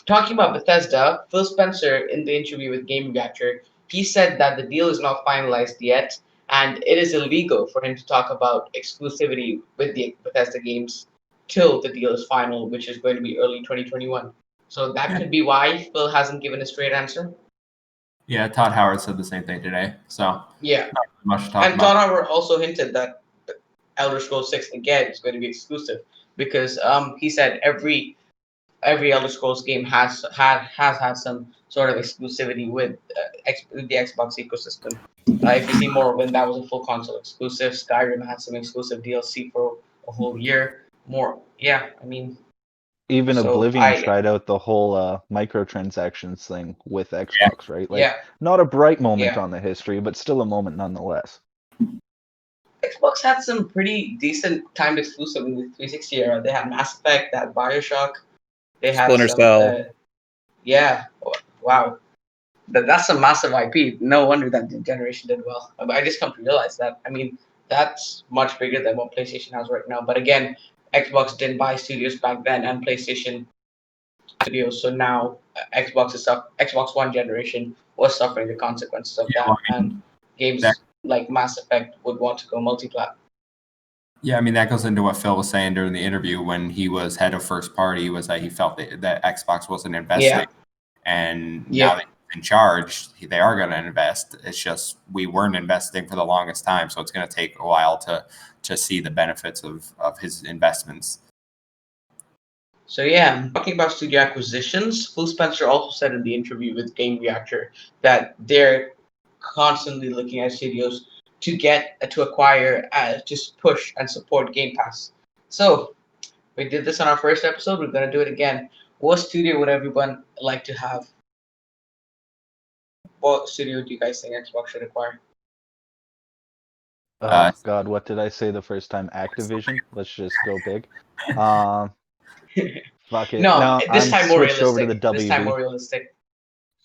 talking about Bethesda, Phil Spencer in the interview with Game Reactor, he said that the deal is not finalized yet, and it is illegal for him to talk about exclusivity with the Bethesda games till the deal is final, which is going to be early 2021. So that could be why Phil hasn't given a straight answer. Yeah, Todd Howard said the same thing today. So Yeah, not much to talk and about. Todd Howard also hinted that Elder Scrolls 6 again is going to be exclusive because he said every every Elder Scrolls game has had some sort of exclusivity with the Xbox ecosystem. If you see Morrowind, that was a full console exclusive. Skyrim had some exclusive DLC for a whole year. More, yeah. I mean, Even so Oblivion tried out the whole microtransactions thing with Yeah. Xbox, right? Like, yeah, not a bright moment yeah. on the history, but still a moment nonetheless. Xbox had some pretty decent timed exclusive in the 360 era. They had Mass Effect, they had Bioshock, they had Splinter some. Cell. Yeah, wow. That's a massive IP. No wonder that the generation did well. I just come to realize that. I mean, that's much bigger than what PlayStation has right now. But again, Xbox didn't buy studios back then, and PlayStation studios. So now Xbox One generation was suffering the consequences of Yeah, that, well, and that games like Mass Effect would want to go multi-plat. Yeah, I mean that goes into what Phil was saying during the interview when he was head of first party, was that he felt that Xbox wasn't investing, Yeah, and now yeah. that he's in charge, they are going to invest. It's just we weren't investing for the longest time, so it's going to take a while to see the benefits of his investments. So yeah, talking about studio acquisitions, Phil Spencer also said in the interview with Game Reactor that they're constantly looking at studios to acquire, to push and support Game Pass. So we did this on our first episode. We're gonna do it again. What studio would everyone like to have? What studio do you guys think Xbox should acquire? Uh, Oh God, what did I say the first time? Activision. Let's just go big. Um, Fuck it. No, No, this I'm time more switched over to the realistic. This time more WB. realistic.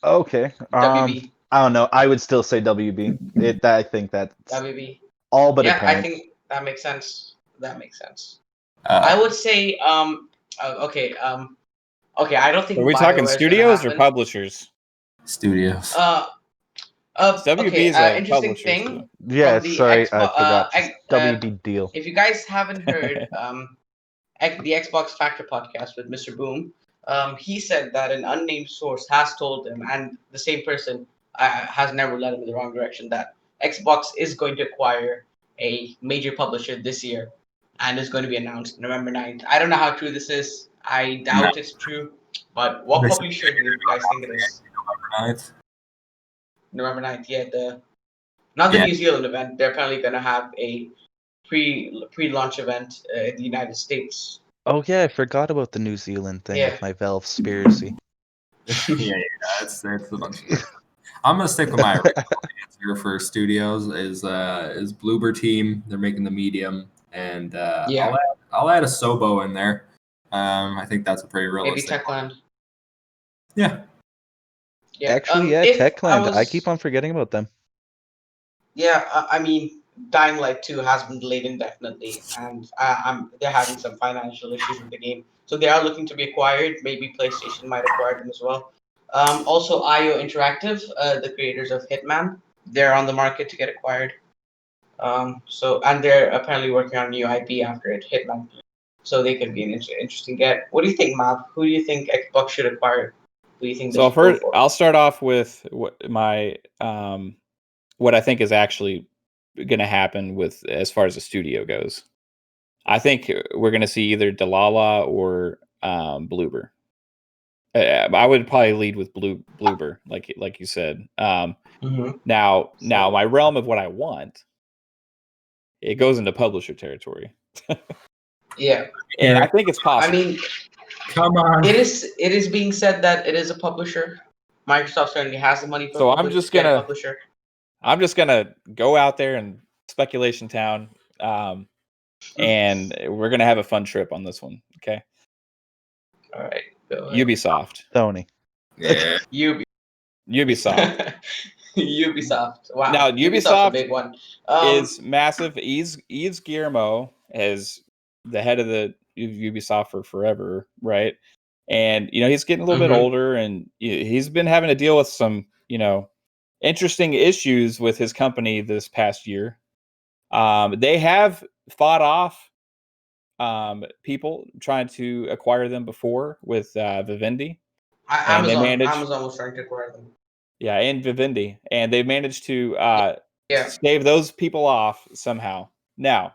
Okay. WB. I don't know. I would still say WB. I think that's WB. all but Yeah, I apparent. think that makes sense. That makes sense. uh, I would say okay okay, I don't think Are we talking BioWare is gonna studios or happen. publishers? Studios. WB Okay, is a interesting publisher. thing Yeah, from the sorry, I Xbox. forgot. WB deal. If you guys haven't heard the Xbox Factor podcast with Mr. Boom, he said that an unnamed source has told him, and the same person has never led him in the wrong direction, that Xbox is going to acquire a major publisher this year, and is going to be announced November 9th. I don't know how true this is. I No. doubt it's true, but what publisher do you guys think it is? Right? November 9th, yeah, not the Yeah. New Zealand event. They're apparently going to have a pre-launch event in the United States. Oh yeah, I forgot about the New Zealand thing Yeah. with my Valve conspiracy. yeah, that's a bunch of bullshit. I'm gonna stick with my original answer for studios is Bloober Team. They're making the medium, and Yeah. I'll add a Sobo in there. I think that's a pretty Maybe realistic one. Techland. Yeah. Yeah. Actually, yeah, If Techland. I keep on forgetting about them. Yeah, I mean, Dying Light 2 has been delayed indefinitely, and they're having some financial issues with the game. So they are looking to be acquired. Maybe PlayStation might acquire them as well. Also, IO Interactive, the creators of Hitman, they're on the market to get acquired. And they're apparently working on a new IP after it, Hitman. So they could be an interesting get. What do you think, Mav? Who do you think Xbox should acquire? Who do you think they So should go first, for? I'll start off with what I think is actually going to happen with as far as the studio goes. I think we're going to see either Delilah or Bloober. I would probably lead with Bloober, like you said. Mhm. Now my realm of what I want, it goes into publisher territory, Yeah. and I think it's I possible. mean, Come on. it is being said that it is a publisher. Microsoft certainly has the money for So a publisher to get a publisher. I'm just gonna go out there and speculation town, and we're gonna have a fun trip on this one. Okay, All right, go ahead. Ubisoft. Tony. Yeah. Ubisoft. Ubisoft. Wow. Now, Ubisoft's a Ubisoft big one. is massive. Yves Guillemot is the head of the Ubisoft for forever, right? And he's getting a little bit Mhm. older, and he's been having to deal with some interesting issues with his company this past year. They have fought off people trying to acquire them before with Vivendi, and they Amazon. managed. Amazon was trying to acquire them. Yeah, and Vivendi, and they managed to Yeah. stave those people off somehow. Now,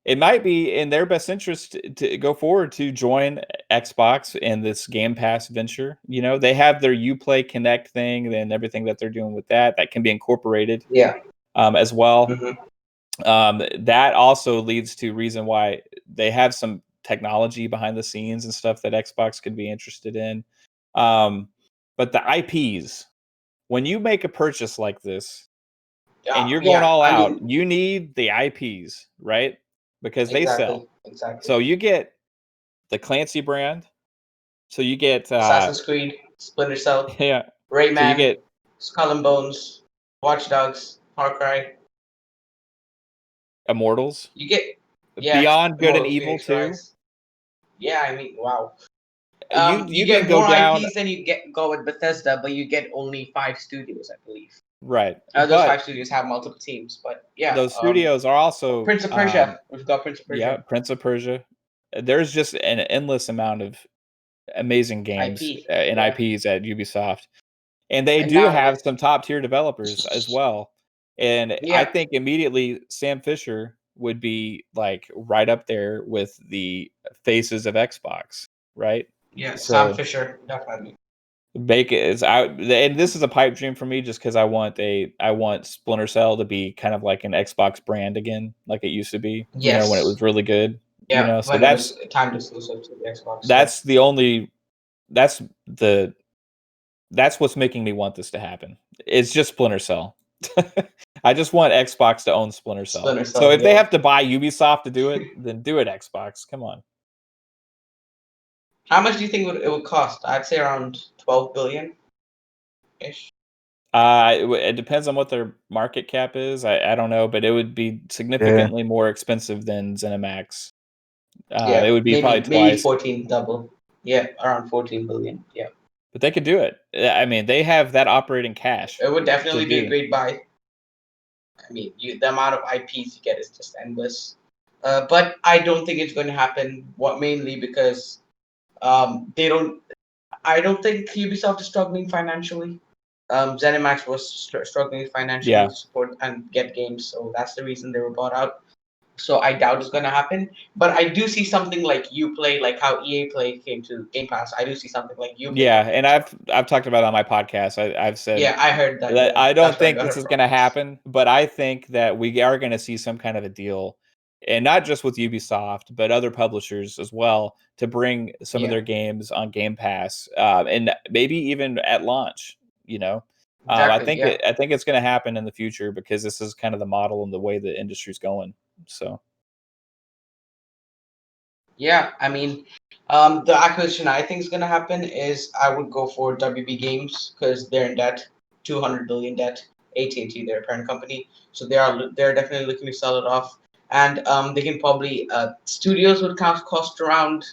it might be in their best interest to go forward to join Xbox in this Game Pass venture. You know, they have their Uplay Connect thing and everything that they're doing with that can be incorporated as well. That also leads to reason why they have some technology behind the scenes and stuff that Xbox could be interested in. But the IPs, when you make a purchase like this and you're going all out, you need the IPs, right? Because they sell. Exactly. So you get the Clancy brand. So you get Assassin's Creed, Splinter Cell, yeah. Rayman, So you get Skull and Bones, Watch Dogs, Far Cry, Immortals. You get Beyond Good and Immortals, Evil Phoenix too. Rise. Yeah, I mean, wow. You get can go more down IPs than you go with Bethesda, but you get only 5 studios, I believe. Right. Those but 5 studios have multiple teams, but yeah. those studios are also Prince of Persia. We've got Prince of Persia. Yeah, Prince of Persia. There's just an endless amount of amazing games and IPs at Ubisoft. And they do have some top tier developers as well. And I think immediately Sam Fisher would be like right up there with the faces of Xbox, right? Yeah, so Sam Fisher, definitely. Bake is out, and this is a pipe dream for me, just because I want Splinter Cell to be kind of like an Xbox brand again, like it used to be. You know, when it was really good. Yeah, you know, so when that's it was timed exclusive to the Xbox. That's the only. That's what's making me want this to happen. It's just Splinter Cell. I just want Xbox to own Splinter Cell. So if they have to buy Ubisoft to do it, then do it, Xbox. Come on. How much do you think it would cost? I'd say around 12 billion ish. It depends on what their market cap is. I don't know, but it would be significantly more expensive than ZeniMax. It would be probably twice. Maybe 14 double. Yeah, around 14 billion. Yeah. But they could do it. I mean, they have that operating cash. It would definitely be a great buy. I mean, the amount of IPs you get is just endless. But I don't think it's going to happen. Mainly because they don't. I don't think Ubisoft is struggling financially. ZeniMax was struggling financially to support and get games, so that's the reason they were bought out. So I doubt it's going to happen. But I do see something like Uplay, like how EA Play came to Game Pass. I do see something like Uplay. Yeah, and I've talked about it on my podcast. I've said I heard that. I don't think this is going to happen, but I think that we are going to see some kind of a deal, and not just with Ubisoft, but other publishers as well, to bring some of their games on Game Pass, and maybe even at launch. You know, I think it's going to happen in the future, because this is kind of the model and the way the industry's going. So, yeah, I mean, the acquisition I think is going to happen is I would go for WB Games, because they're in debt, 200 billion debt. AT&T, their parent company, so they're definitely looking to sell it off, and they can probably studios would cost around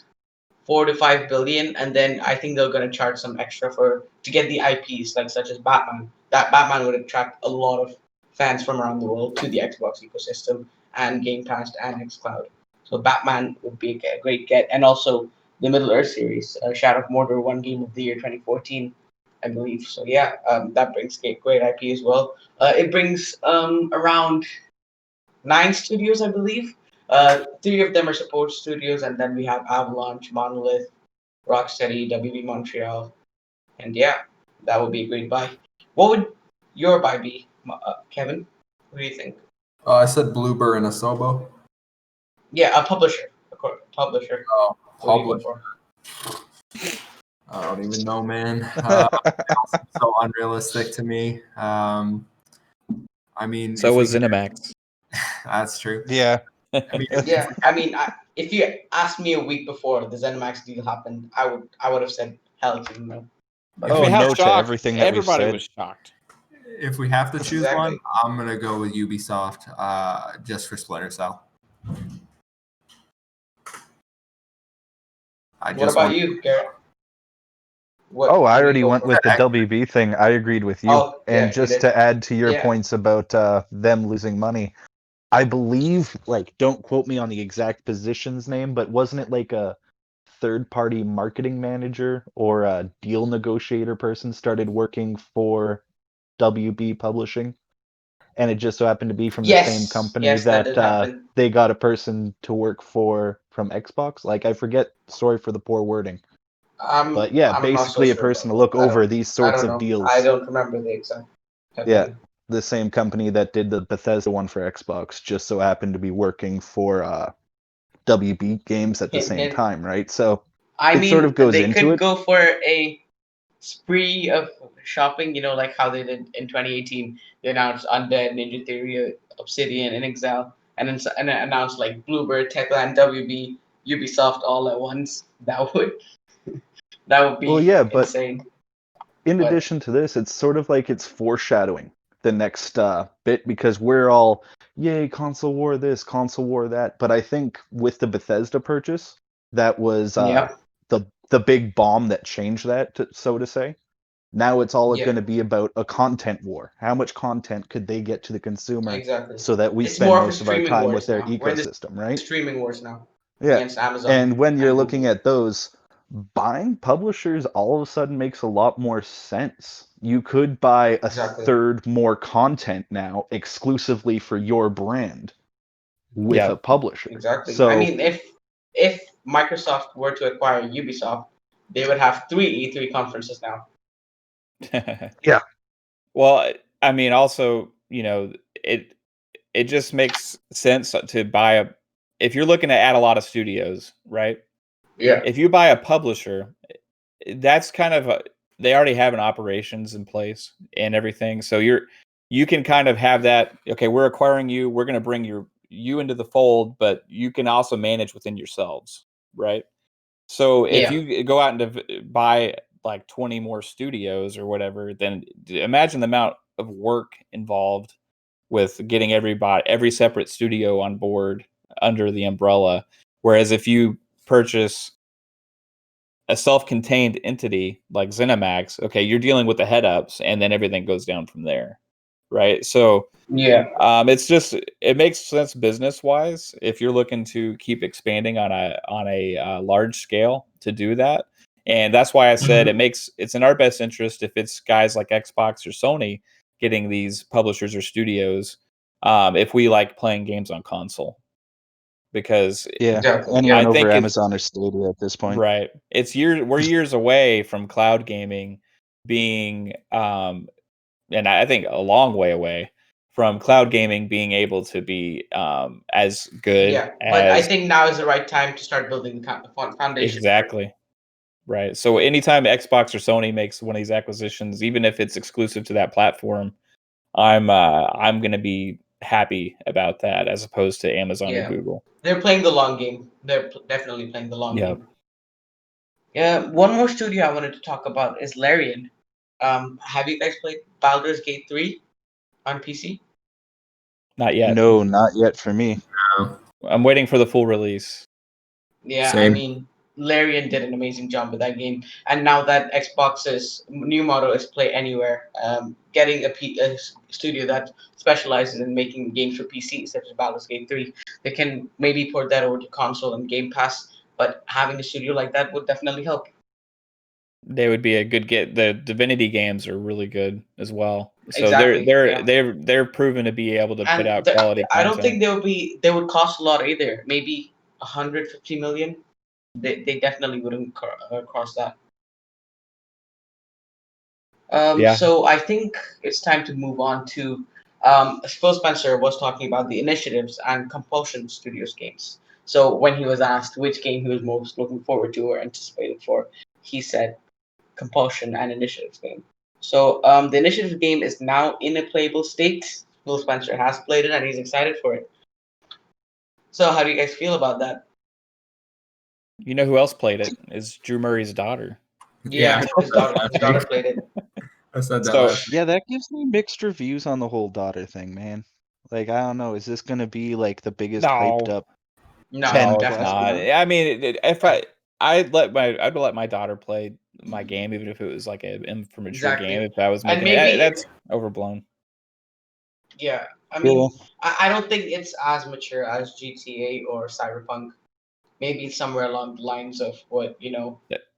4 to 5 billion, and then I think they're going to charge some extra to get the IPs, like such as Batman. That Batman would attract a lot of fans from around the world to the Xbox ecosystem and Game Pass and Xcloud. So Batman would be a great get, and also the Middle Earth series, Shadow of Mordor, won Game of the Year 2014, I believe. So yeah, that brings great IP as well. It brings around 9 studios, I believe. 3 of them are support studios, and then we have Avalanche, Monolith, Rocksteady, WB Montreal, and yeah, that would be a great buy. What would your buy be, Kevin? What do you think? I said Bloober and Asobo. Yeah, a publisher, of course. Publisher. Oh, publisher. I don't even know, man. So unrealistic to me. I mean, so was ZeniMax. That's true. Yeah. I mean, if you asked me a week before the ZeniMax deal happened, I would have said hell to no. But no to everything that we've said. Everybody was shocked. If we have to choose one, I'm gonna go with Ubisoft, just for Splinter Cell. What about you, Garrett? I already went with the WB thing. I agreed with you. And just to add to your points about them losing money, I believe, like, don't quote me on the exact position's name, but wasn't it like a third-party marketing manager or a deal negotiator person started working for WB Publishing? and it just so happened to be from the Yes, same company yes, that that did happen. they got a person to work for from Xbox. Like, I forget, sorry for the poor wording. But yeah, I'm not so basically a sure person about to look that. over these I sorts don't of know. deals. I don't remember the exact Yeah, company. the same company that did the Bethesda one for Xbox just so happened to be working for WB Games at the Hint, same hint. time, right? So I it sort of mean, goes they into could it. go for a spree of shopping, like how they did in 2018. They announced Undead, Ninja Theory, Obsidian, inXile, and announced like Bluebird, Techland, WB, Ubisoft all at once. That would Well, be yeah, but insane. in But addition to this, it's sort of like it's foreshadowing the next bit because we're all, yay, console war this, console war that. But I think with the Bethesda purchase, that was yeah, the big bomb that changed that, so to say. Now it's all yeah, going to be about a content war. How much content could they get to the consumer exactly. so that we It's spend more of a most of our streaming time with wars their now. We're in the ecosystem, right? streaming wars now Yeah. against Amazon And when you're and looking Google. at those, buying publishers all of a sudden makes a lot more sense. You could buy a Exactly. third more content now exclusively for your brand with Yeah. a publisher. Exactly. I So, mean, if Microsoft were to acquire Ubisoft, they would have 3 E3 conferences now. yeah. Well, I mean, also, it just makes sense to buy if you're looking to add a lot of studios, right? Yeah. If you buy a publisher, that's kind of they already have an operations in place and everything. So you can kind of have that, okay, we're acquiring you, we're going to bring you into the fold, but you can also manage within yourselves, right? So if Yeah. you go out and buy like 20 more studios or whatever, then imagine the amount of work involved with getting every separate studio on board under the umbrella. Whereas if you purchase a self-contained entity like ZeniMax, okay, you're dealing with the head ups, and then everything goes down from there, right? So Yeah. it makes sense business wise if you're looking to keep expanding on a large scale to do that, and that's why I said it's in our best interest if it's guys like Xbox or Sony getting these publishers or studios, if we like playing games on console, because Yeah. Exactly. Anyone I Yeah. over think it's Amazon or Stadia at this point. right. We're years away from cloud gaming being and I think a long way away from cloud gaming being able to be as good Yeah. But I as think now is the right time to start building the foundation for it. exactly right. So anytime Xbox or Sony makes one of these acquisitions, even if it's exclusive to that platform, I'm gonna be happy about that as opposed to Amazon or Yeah. Google. They're playing the long game. They're definitely playing the long Yeah, game. Yeah. One more studio I wanted to talk about is Larian. Have you guys played Baldur's Gate 3 on PC? not yet. No, not yet for me. I'm waiting for the full release. Yeah, I Same. mean, Larian did an amazing job with that game, and now that Xbox's new model is Play Anywhere, getting a studio that specializes in making games for PC, such as Baldur's Gate 3, they can maybe port that over to console and Game Pass. But having a studio like that would definitely help. They would be a good get. The Divinity games are really good as well. So Exactly. Yeah, they're proven to be able to put and out quality I don't think content. they would cost a lot either. Maybe 150 million. They definitely wouldn't cross that. Yeah, So I think it's time to move on to Phil Spencer was talking about the initiatives and Compulsion Studios games. So when he was asked which game he was most looking forward to or anticipated for, he said Compulsion and Initiatives game. So the Initiative game is now in a playable state. Phil Spencer has played it and he's excited for it. So how do you guys feel about that? you know who else played it is Drew Murray's daughter. Yeah, his daughter played it. I said that So last. Yeah, that gives me mixed reviews on the whole daughter thing, man. Like, I don't know, is this gonna be like the biggest hyped no, up No, 10 no, it's plus definitely not. not. game? I mean, I'd let my daughter play my game even if it was like an immature game. Exactly. If I was And making it, maybe that's overblown. yeah, I Yeah. mean, I don't think it's as mature as GTA or Cyberpunk. Maybe somewhere along the lines of what,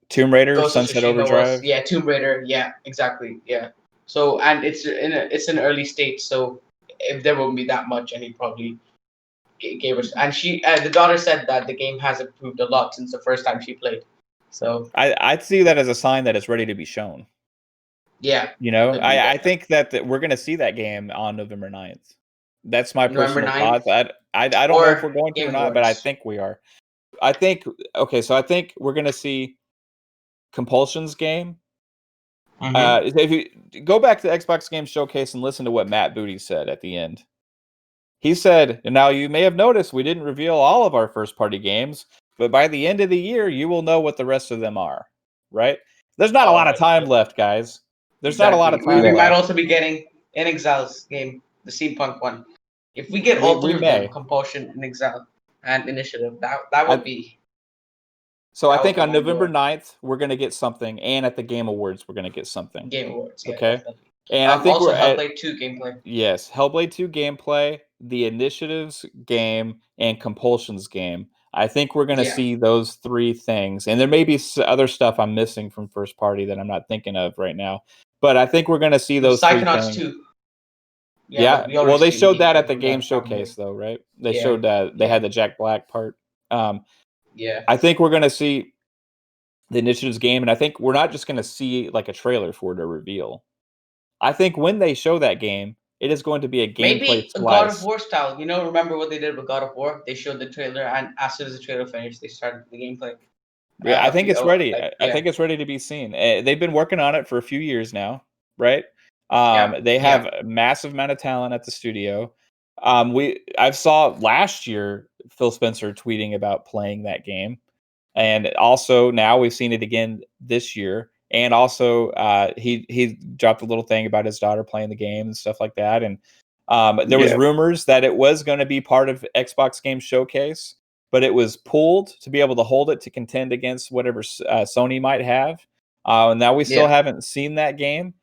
Tomb Raider, Ghost of Sunset Tsushima was. Overdrive. Yeah, Tomb Raider. Yeah, exactly. Yeah. So, and it's in early stage, so if there wouldn't be that much, and he probably gave us. And the daughter said that the game has improved a lot since the first time she played. So I'd see that as a sign that it's ready to be shown. yeah, You know, could be I that. think that we're going to see that game on November 9th. That's my November personal 9th, thoughts. I don't know if or we're going to or Game not, but I Awards. think we are. I think okay, so I think we're going to see Compulsion's game. Mhm. If you go back to the Xbox Game Showcase and listen to what Matt Booty said at the end. He said, "Now you may have noticed we didn't reveal all of our first-party games, but by the end of the year, you will know what the rest of them are." Right? There's not a lot of time left, guys. There's not a lot Exactly. of We time might left. also be getting inXile's game, the Steampunk one. If we get all We three of them, may. Compulsion, inXile, and Initiative, that would be So I that would think be on mind November blowing. 9th, we're going to get something, and at the Game Awards, we're going to get something. Game Awards, yeah, Okay? definitely. And I think Also we're at Hellblade 2 gameplay. yes, Hellblade 2 gameplay, the Initiatives game, and Compulsion's game. I think we're going to Yeah. see those three things. And there may be other stuff I'm missing from first party that I'm not thinking of right now. But I think we're going to see those three Psychonauts things. 2. Yeah, Yeah. but we already Well, they seen showed that gameplay at the from game that showcase, probably. though, right? They Yeah, showed that they yeah. had the Jack Black part. Yeah. I think we're going to see the Initiatives game, and I think we're not just going to see like a trailer for it or reveal. I think when they show that game, it is going to be a gameplay Maybe a God of slice. War style. You know, remember what they did with God of War? They showed the trailer, and as soon as the trailer finished, they started the gameplay. Yeah, I think it's ready. Like, I yeah, think it's ready to be seen. They've been working on it for a few years now, right? yeah, They yeah, have a massive amount of talent at the studio. I saw last year Phil Spencer tweeting about playing that game, and also now we've seen it again this year. And also, he dropped a little thing about his daughter playing the game and stuff like that. And there was rumors that it was going to be part of Xbox Game Showcase, but it was pulled to be able to hold it to contend against whatever Sony might have. Now we still yeah. haven't seen that game.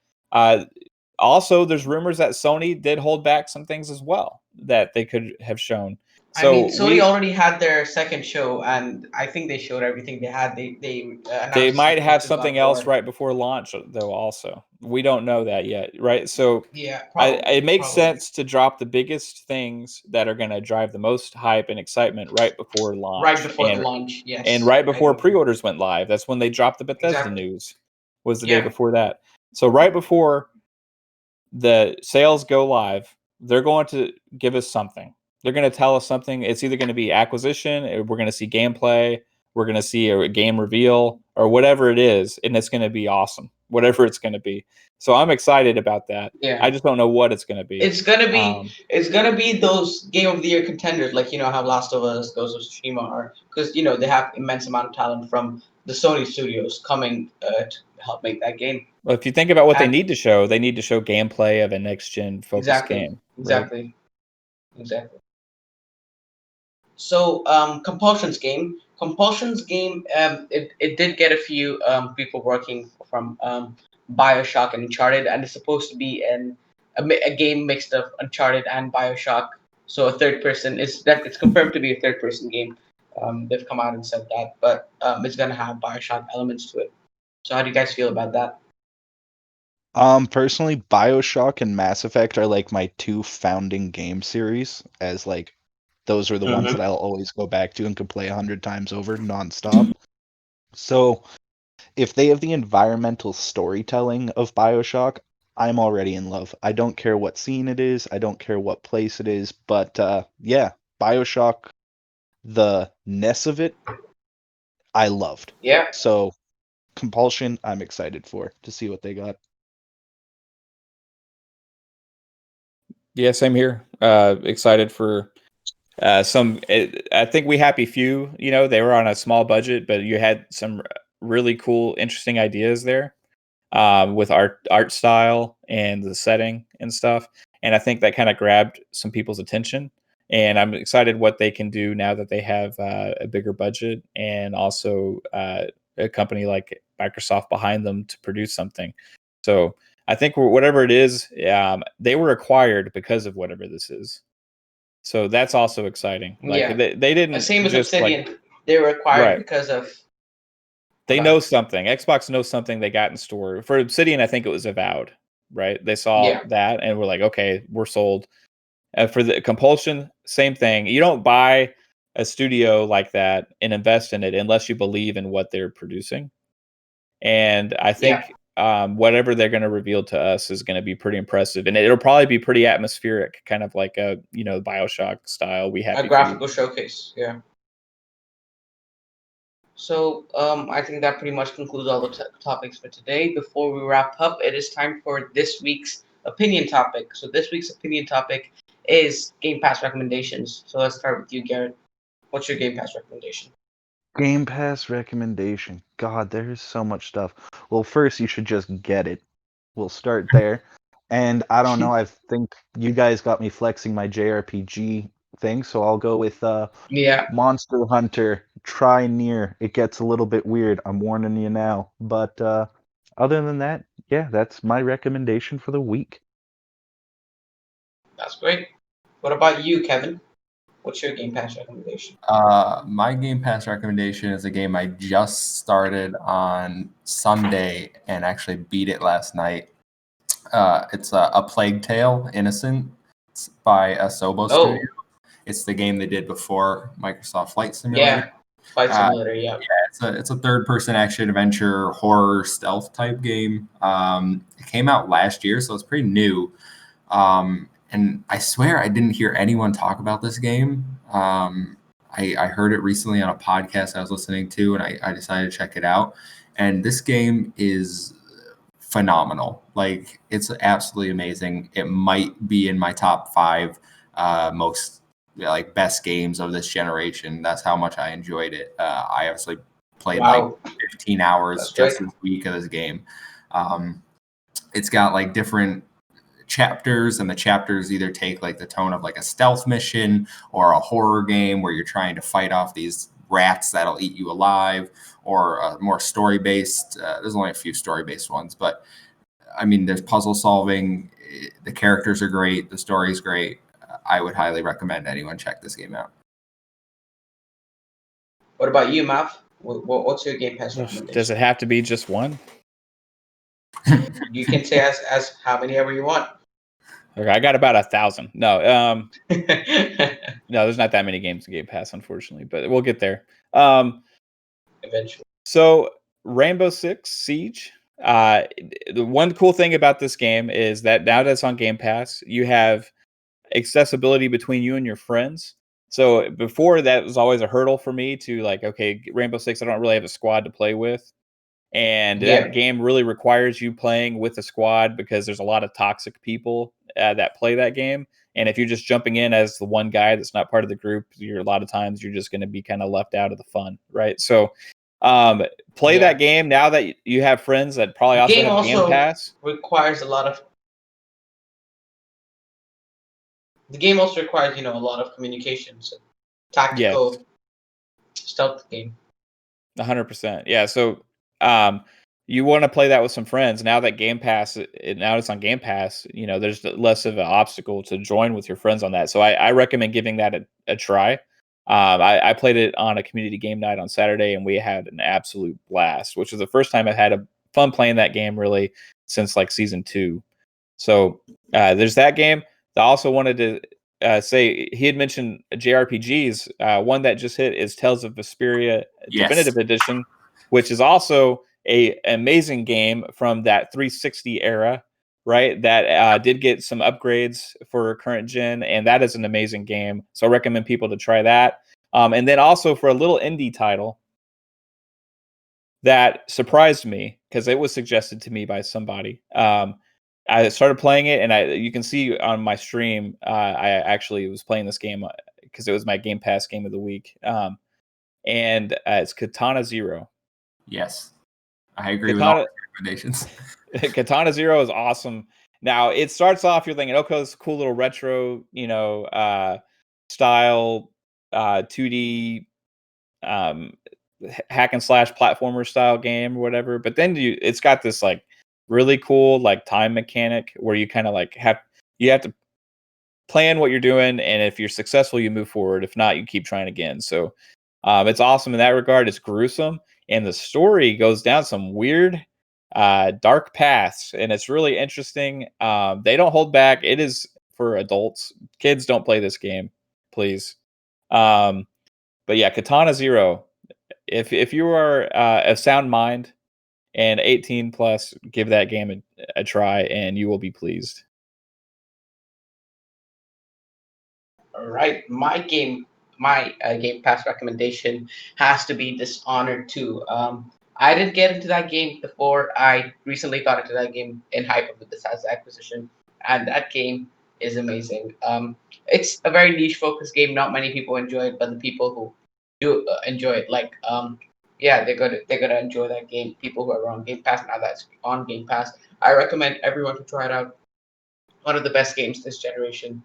Also, there's rumors that Sony did hold back some things as well that they could have shown. I mean, So Sony already had their second show, and I think they showed everything they had. They they announced might have sequels to God something of else War. right before launch, though. Also, we don't know that yet, right? So Yeah, it makes probably. sense to drop the biggest things that are going to drive the most hype and excitement right before Right launch, before the launch, and yes, right I before agree. pre-orders went live. That's when they dropped the Bethesda Exactly. news. Was the day Yeah, before that. So right before the sales go live, they're going to give us something. They're going to tell us something. It's either going to be acquisition, or we're going to see gameplay, we're going to see a game reveal, or whatever it is, and it's going to be awesome. Whatever it's going to be. So I'm excited about that. yeah. I just don't know what it's going to be. It's gonna be those Game of the Year contenders, like you know how Last of Us, Ghost of Tsushima are, because you know they have immense amount of talent from the Sony studios coming to help make that game. Well, if you think about what they And need to show gameplay of a next gen focused exactly, game, right? exactly, exactly. So Compulsion's game, it did get a few people working from Bioshock and Uncharted, and it's supposed to be a game mixed of Uncharted and Bioshock. So a third person it's confirmed to be a third person game. They've come out and said that, but it's gonna have Bioshock elements to it. So how do you guys feel about that? Personally, BioShock and Mass Effect are like my two founding game series, as like those are the ones that I'll always go back to and can play 100 times over nonstop. So if they have the environmental storytelling of BioShock, I'm already in love. I don't care what scene it is, I don't care what place it is, but yeah, BioShock, the ness of it, I loved. Yeah. So Compulsion, I'm excited for to see what they got. Yeah, same here. Excited for I think We Happy Few, they were on a small budget, but you had some really cool, interesting ideas there with art style and the setting and stuff. And I think that kind of grabbed some people's attention. And I'm excited what they can do now that they have a bigger budget and also a company like Microsoft behind them to produce something. So I think whatever it is, they were acquired because of whatever this is. So that's also exciting. Like Yeah. they didn't Same as just like Obsidian. They were acquired right. because of. They know something. Xbox knows something they got in store. For Obsidian, I think it was Avowed, right? They saw Yeah. that and were like, okay, we're sold. For the Compulsion, same thing. You don't buy a studio like that and invest in it unless you believe in what they're producing. And I think whatever they're going to reveal to us is going to be pretty impressive, and it'll probably be pretty atmospheric, kind of like a BioShock style. We have a graphical showcase. Yeah. So I think that pretty much concludes all the topics for today. Before we wrap up, it is time for this week's opinion topic. So this week's opinion topic is Game Pass recommendations. So let's start with you, Garrett. What's your Game Pass recommendation? Game Pass recommendation. God, there's so much stuff. Well, first you should just get it. We'll start there. And I don't know, I think you guys got me flexing my JRPG thing, so I'll go with Yeah. Monster Hunter Try Near. It gets a little bit weird, I'm warning you now. But other than that, yeah, that's my recommendation for the week. That's great. What about you, Kevin? What's your Game Pass recommendation? My Game Pass recommendation is a game I just started on Sunday and actually beat it last night. It's a Plague Tale: Innocent. It's by Asobo Studio. It's the game they did before Microsoft Flight Simulator. Yeah, Flight Simulator. Yeah. It's a third-person action adventure horror stealth type game. It came out last year, so it's pretty new. And I swear I didn't hear anyone talk about this game. I heard it recently on a podcast I was listening to, and I decided to check it out. And this game is phenomenal. Like, it's absolutely amazing. It might be in my top 5 most best games of this generation. That's how much I enjoyed it. I obviously played like 15 hours this week of this game. It's got like different chapters, and the chapters either take like the tone of like a stealth mission or a horror game where you're trying to fight off these rats that'll eat you alive, or a more story-based. There's only a few story-based ones, but I mean, there's puzzle solving. The characters are great. The story's great. I would highly recommend anyone check this game out. What about you, Mav? What's your Game Pass recommendation? Does it have to be just one? You can say as how many ever you want. Okay, I got about 1,000. No, no, there's not that many games in Game Pass, unfortunately, but we'll get there. Eventually. So, Rainbow Six Siege. The one cool thing about this game is that now that it's on Game Pass, you have accessibility between you and your friends. So before, that was always a hurdle for me to like, okay, Rainbow Six, I don't really have a squad to play with. And that game really requires you playing with a squad because there's a lot of toxic people that play that game. And if you're just jumping in as the one guy that's not part of the group, a lot of times you're just going to be kind of left out of the fun, right? So play that game now that you have friends that probably also have Game Pass. Requires a lot of. The game also requires, a lot of communication. So tactical stealth game. 100%. Yeah. So you want to play that with some friends now that Game Pass, now it's on Game Pass, there's less of an obstacle to join with your friends on that. So I recommend giving that a try. I played it on a community game night on Saturday, and we had an absolute blast, which was the first time I've had a fun playing that game really since like season 2. So there's that game. I also wanted to say, he had mentioned JRPGs. One that just hit is Tales of Vesperia Definitive Edition, which is also an amazing game from that 360 era, right? That did get some upgrades for current gen, and that is an amazing game. So I recommend people to try that. And then also for a little indie title that surprised me because it was suggested to me by somebody. I started playing it, and you can see on my stream, I actually was playing this game because it was my Game Pass game of the week. And it's Katana Zero. Yes, I agree with all the recommendations. Katana Zero is awesome. Now, it starts off, you're thinking, okay, it's a cool little retro, style, 2D hack and slash platformer style game or whatever. But then it's got this like really cool like time mechanic where you kind of like have to plan what you're doing, and if you're successful, you move forward. If not, you keep trying again. So it's awesome in that regard. It's gruesome, and the story goes down some weird dark paths, and it's really interesting. They don't hold back. It is for adults. Kids don't play this game, please. But yeah, Katana Zero. If you are a sound mind and 18 plus, give that game a try, and you will be pleased. All right, my Game Pass recommendation has to be Dishonored 2. I didn't get into that game before. I recently got into that game in hype of the Bethesda acquisition, and that game is amazing. It's a very niche focused game. Not many people enjoy it, but the people who do enjoy it, yeah, they're gonna enjoy that game. People who are on Game Pass, now that's on Game Pass, I recommend everyone to try it out. One of the best games this generation.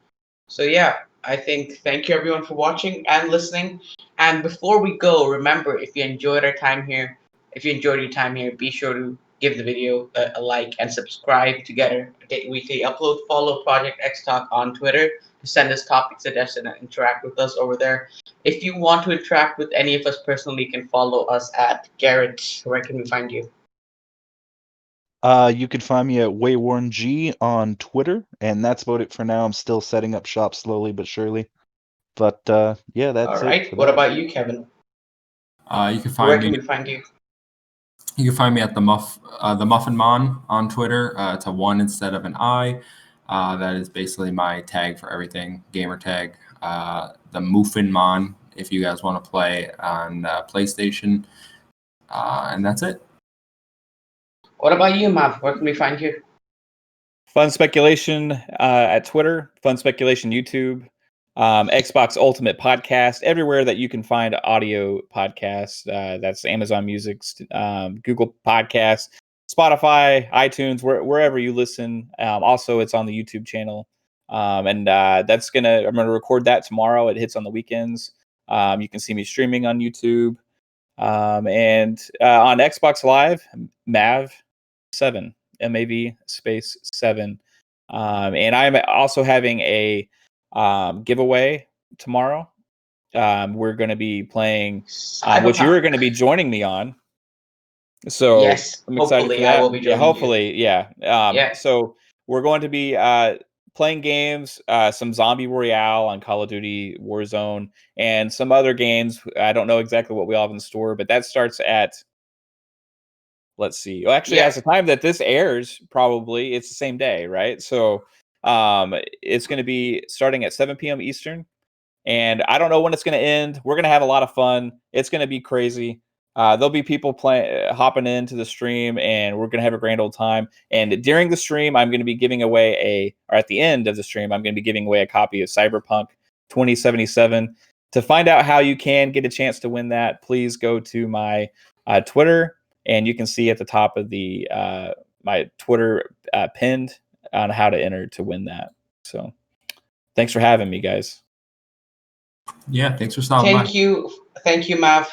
So yeah, I think thank you everyone for watching and listening. And before we go, remember if you enjoyed our time here, if you enjoyed your time here, be sure to give the video a like and subscribe to get our weekly upload. Follow Project XTalk on Twitter to send us topic suggestions and interact with us over there. If you want to interact with any of us personally, you can follow us at Garrett. Where can we find you? You could find me at Wayworn G on Twitter, and that's about it for now. I'm still setting up shop slowly but surely. But yeah, that's All it right. for What that. about you, Kevin? You can Where find can me. we find you? You can find me at the Muffin Mon on Twitter. It's a one instead of an I. That is basically my tag for everything, gamer tag. The Muffin Mon, if you guys want to play on PlayStation, and that's it. What about you, Mav? Where can we find you? Fun Speculation at Twitter, Fun Speculation YouTube, Xbox Ultimate Podcast, everywhere that you can find audio podcasts. That's Amazon Music, Google Podcasts, Spotify, iTunes, wherever you listen. Also, it's on the YouTube channel. And I'm going to record that tomorrow. It hits on the weekends. You can see me streaming on YouTube. And on Xbox Live, Mav7. MAV space 7. And I'm also having a giveaway tomorrow. We're going to be playing, which you're Cyberpunk. going to be joining me on. So Yes, I'm excited for hopefully I will that. be Yeah, joining you. hopefully. Yeah. Yeah. So we're going to be playing games, some Zombie Royale on Call of Duty Warzone, and some other games. I don't know exactly what we all have in store, but that starts at, let's see. Well, actually, Yeah. as the time that this airs, probably it's the same day, right? So it's going to be starting at 7 p.m. Eastern, and I don't know when it's going to end. We're going to have a lot of fun. It's going to be crazy. There'll be people hopping into the stream, and we're going to have a grand old time. And during the stream, I'm going to be giving away or at the end of the stream, I'm going to be giving away a copy of Cyberpunk 2077. To find out how you can get a chance to win that, please go to my Twitter, and you can see at the top of the my Twitter pinned on how to enter to win that. So thanks for having me, guys. Yeah, thanks for stopping by. Thank you, Mav,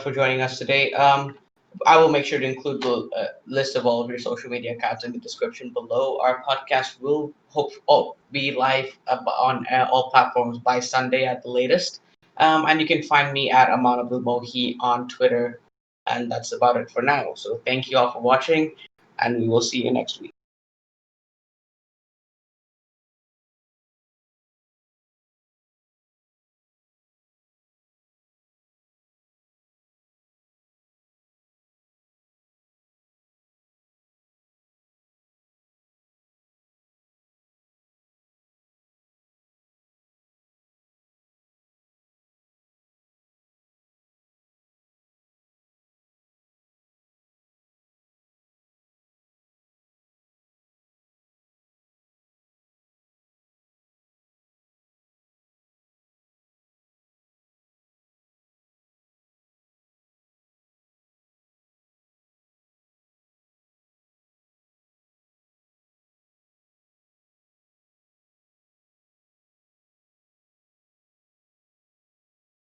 for joining us today. I will make sure to include the list of all of your social media accounts in the description below. Our podcast will be live on all platforms by Sunday at the latest. And you can find me at Amanabulmohi on Twitter. And that's about it for now. So thank you all for watching, and we will see you next week.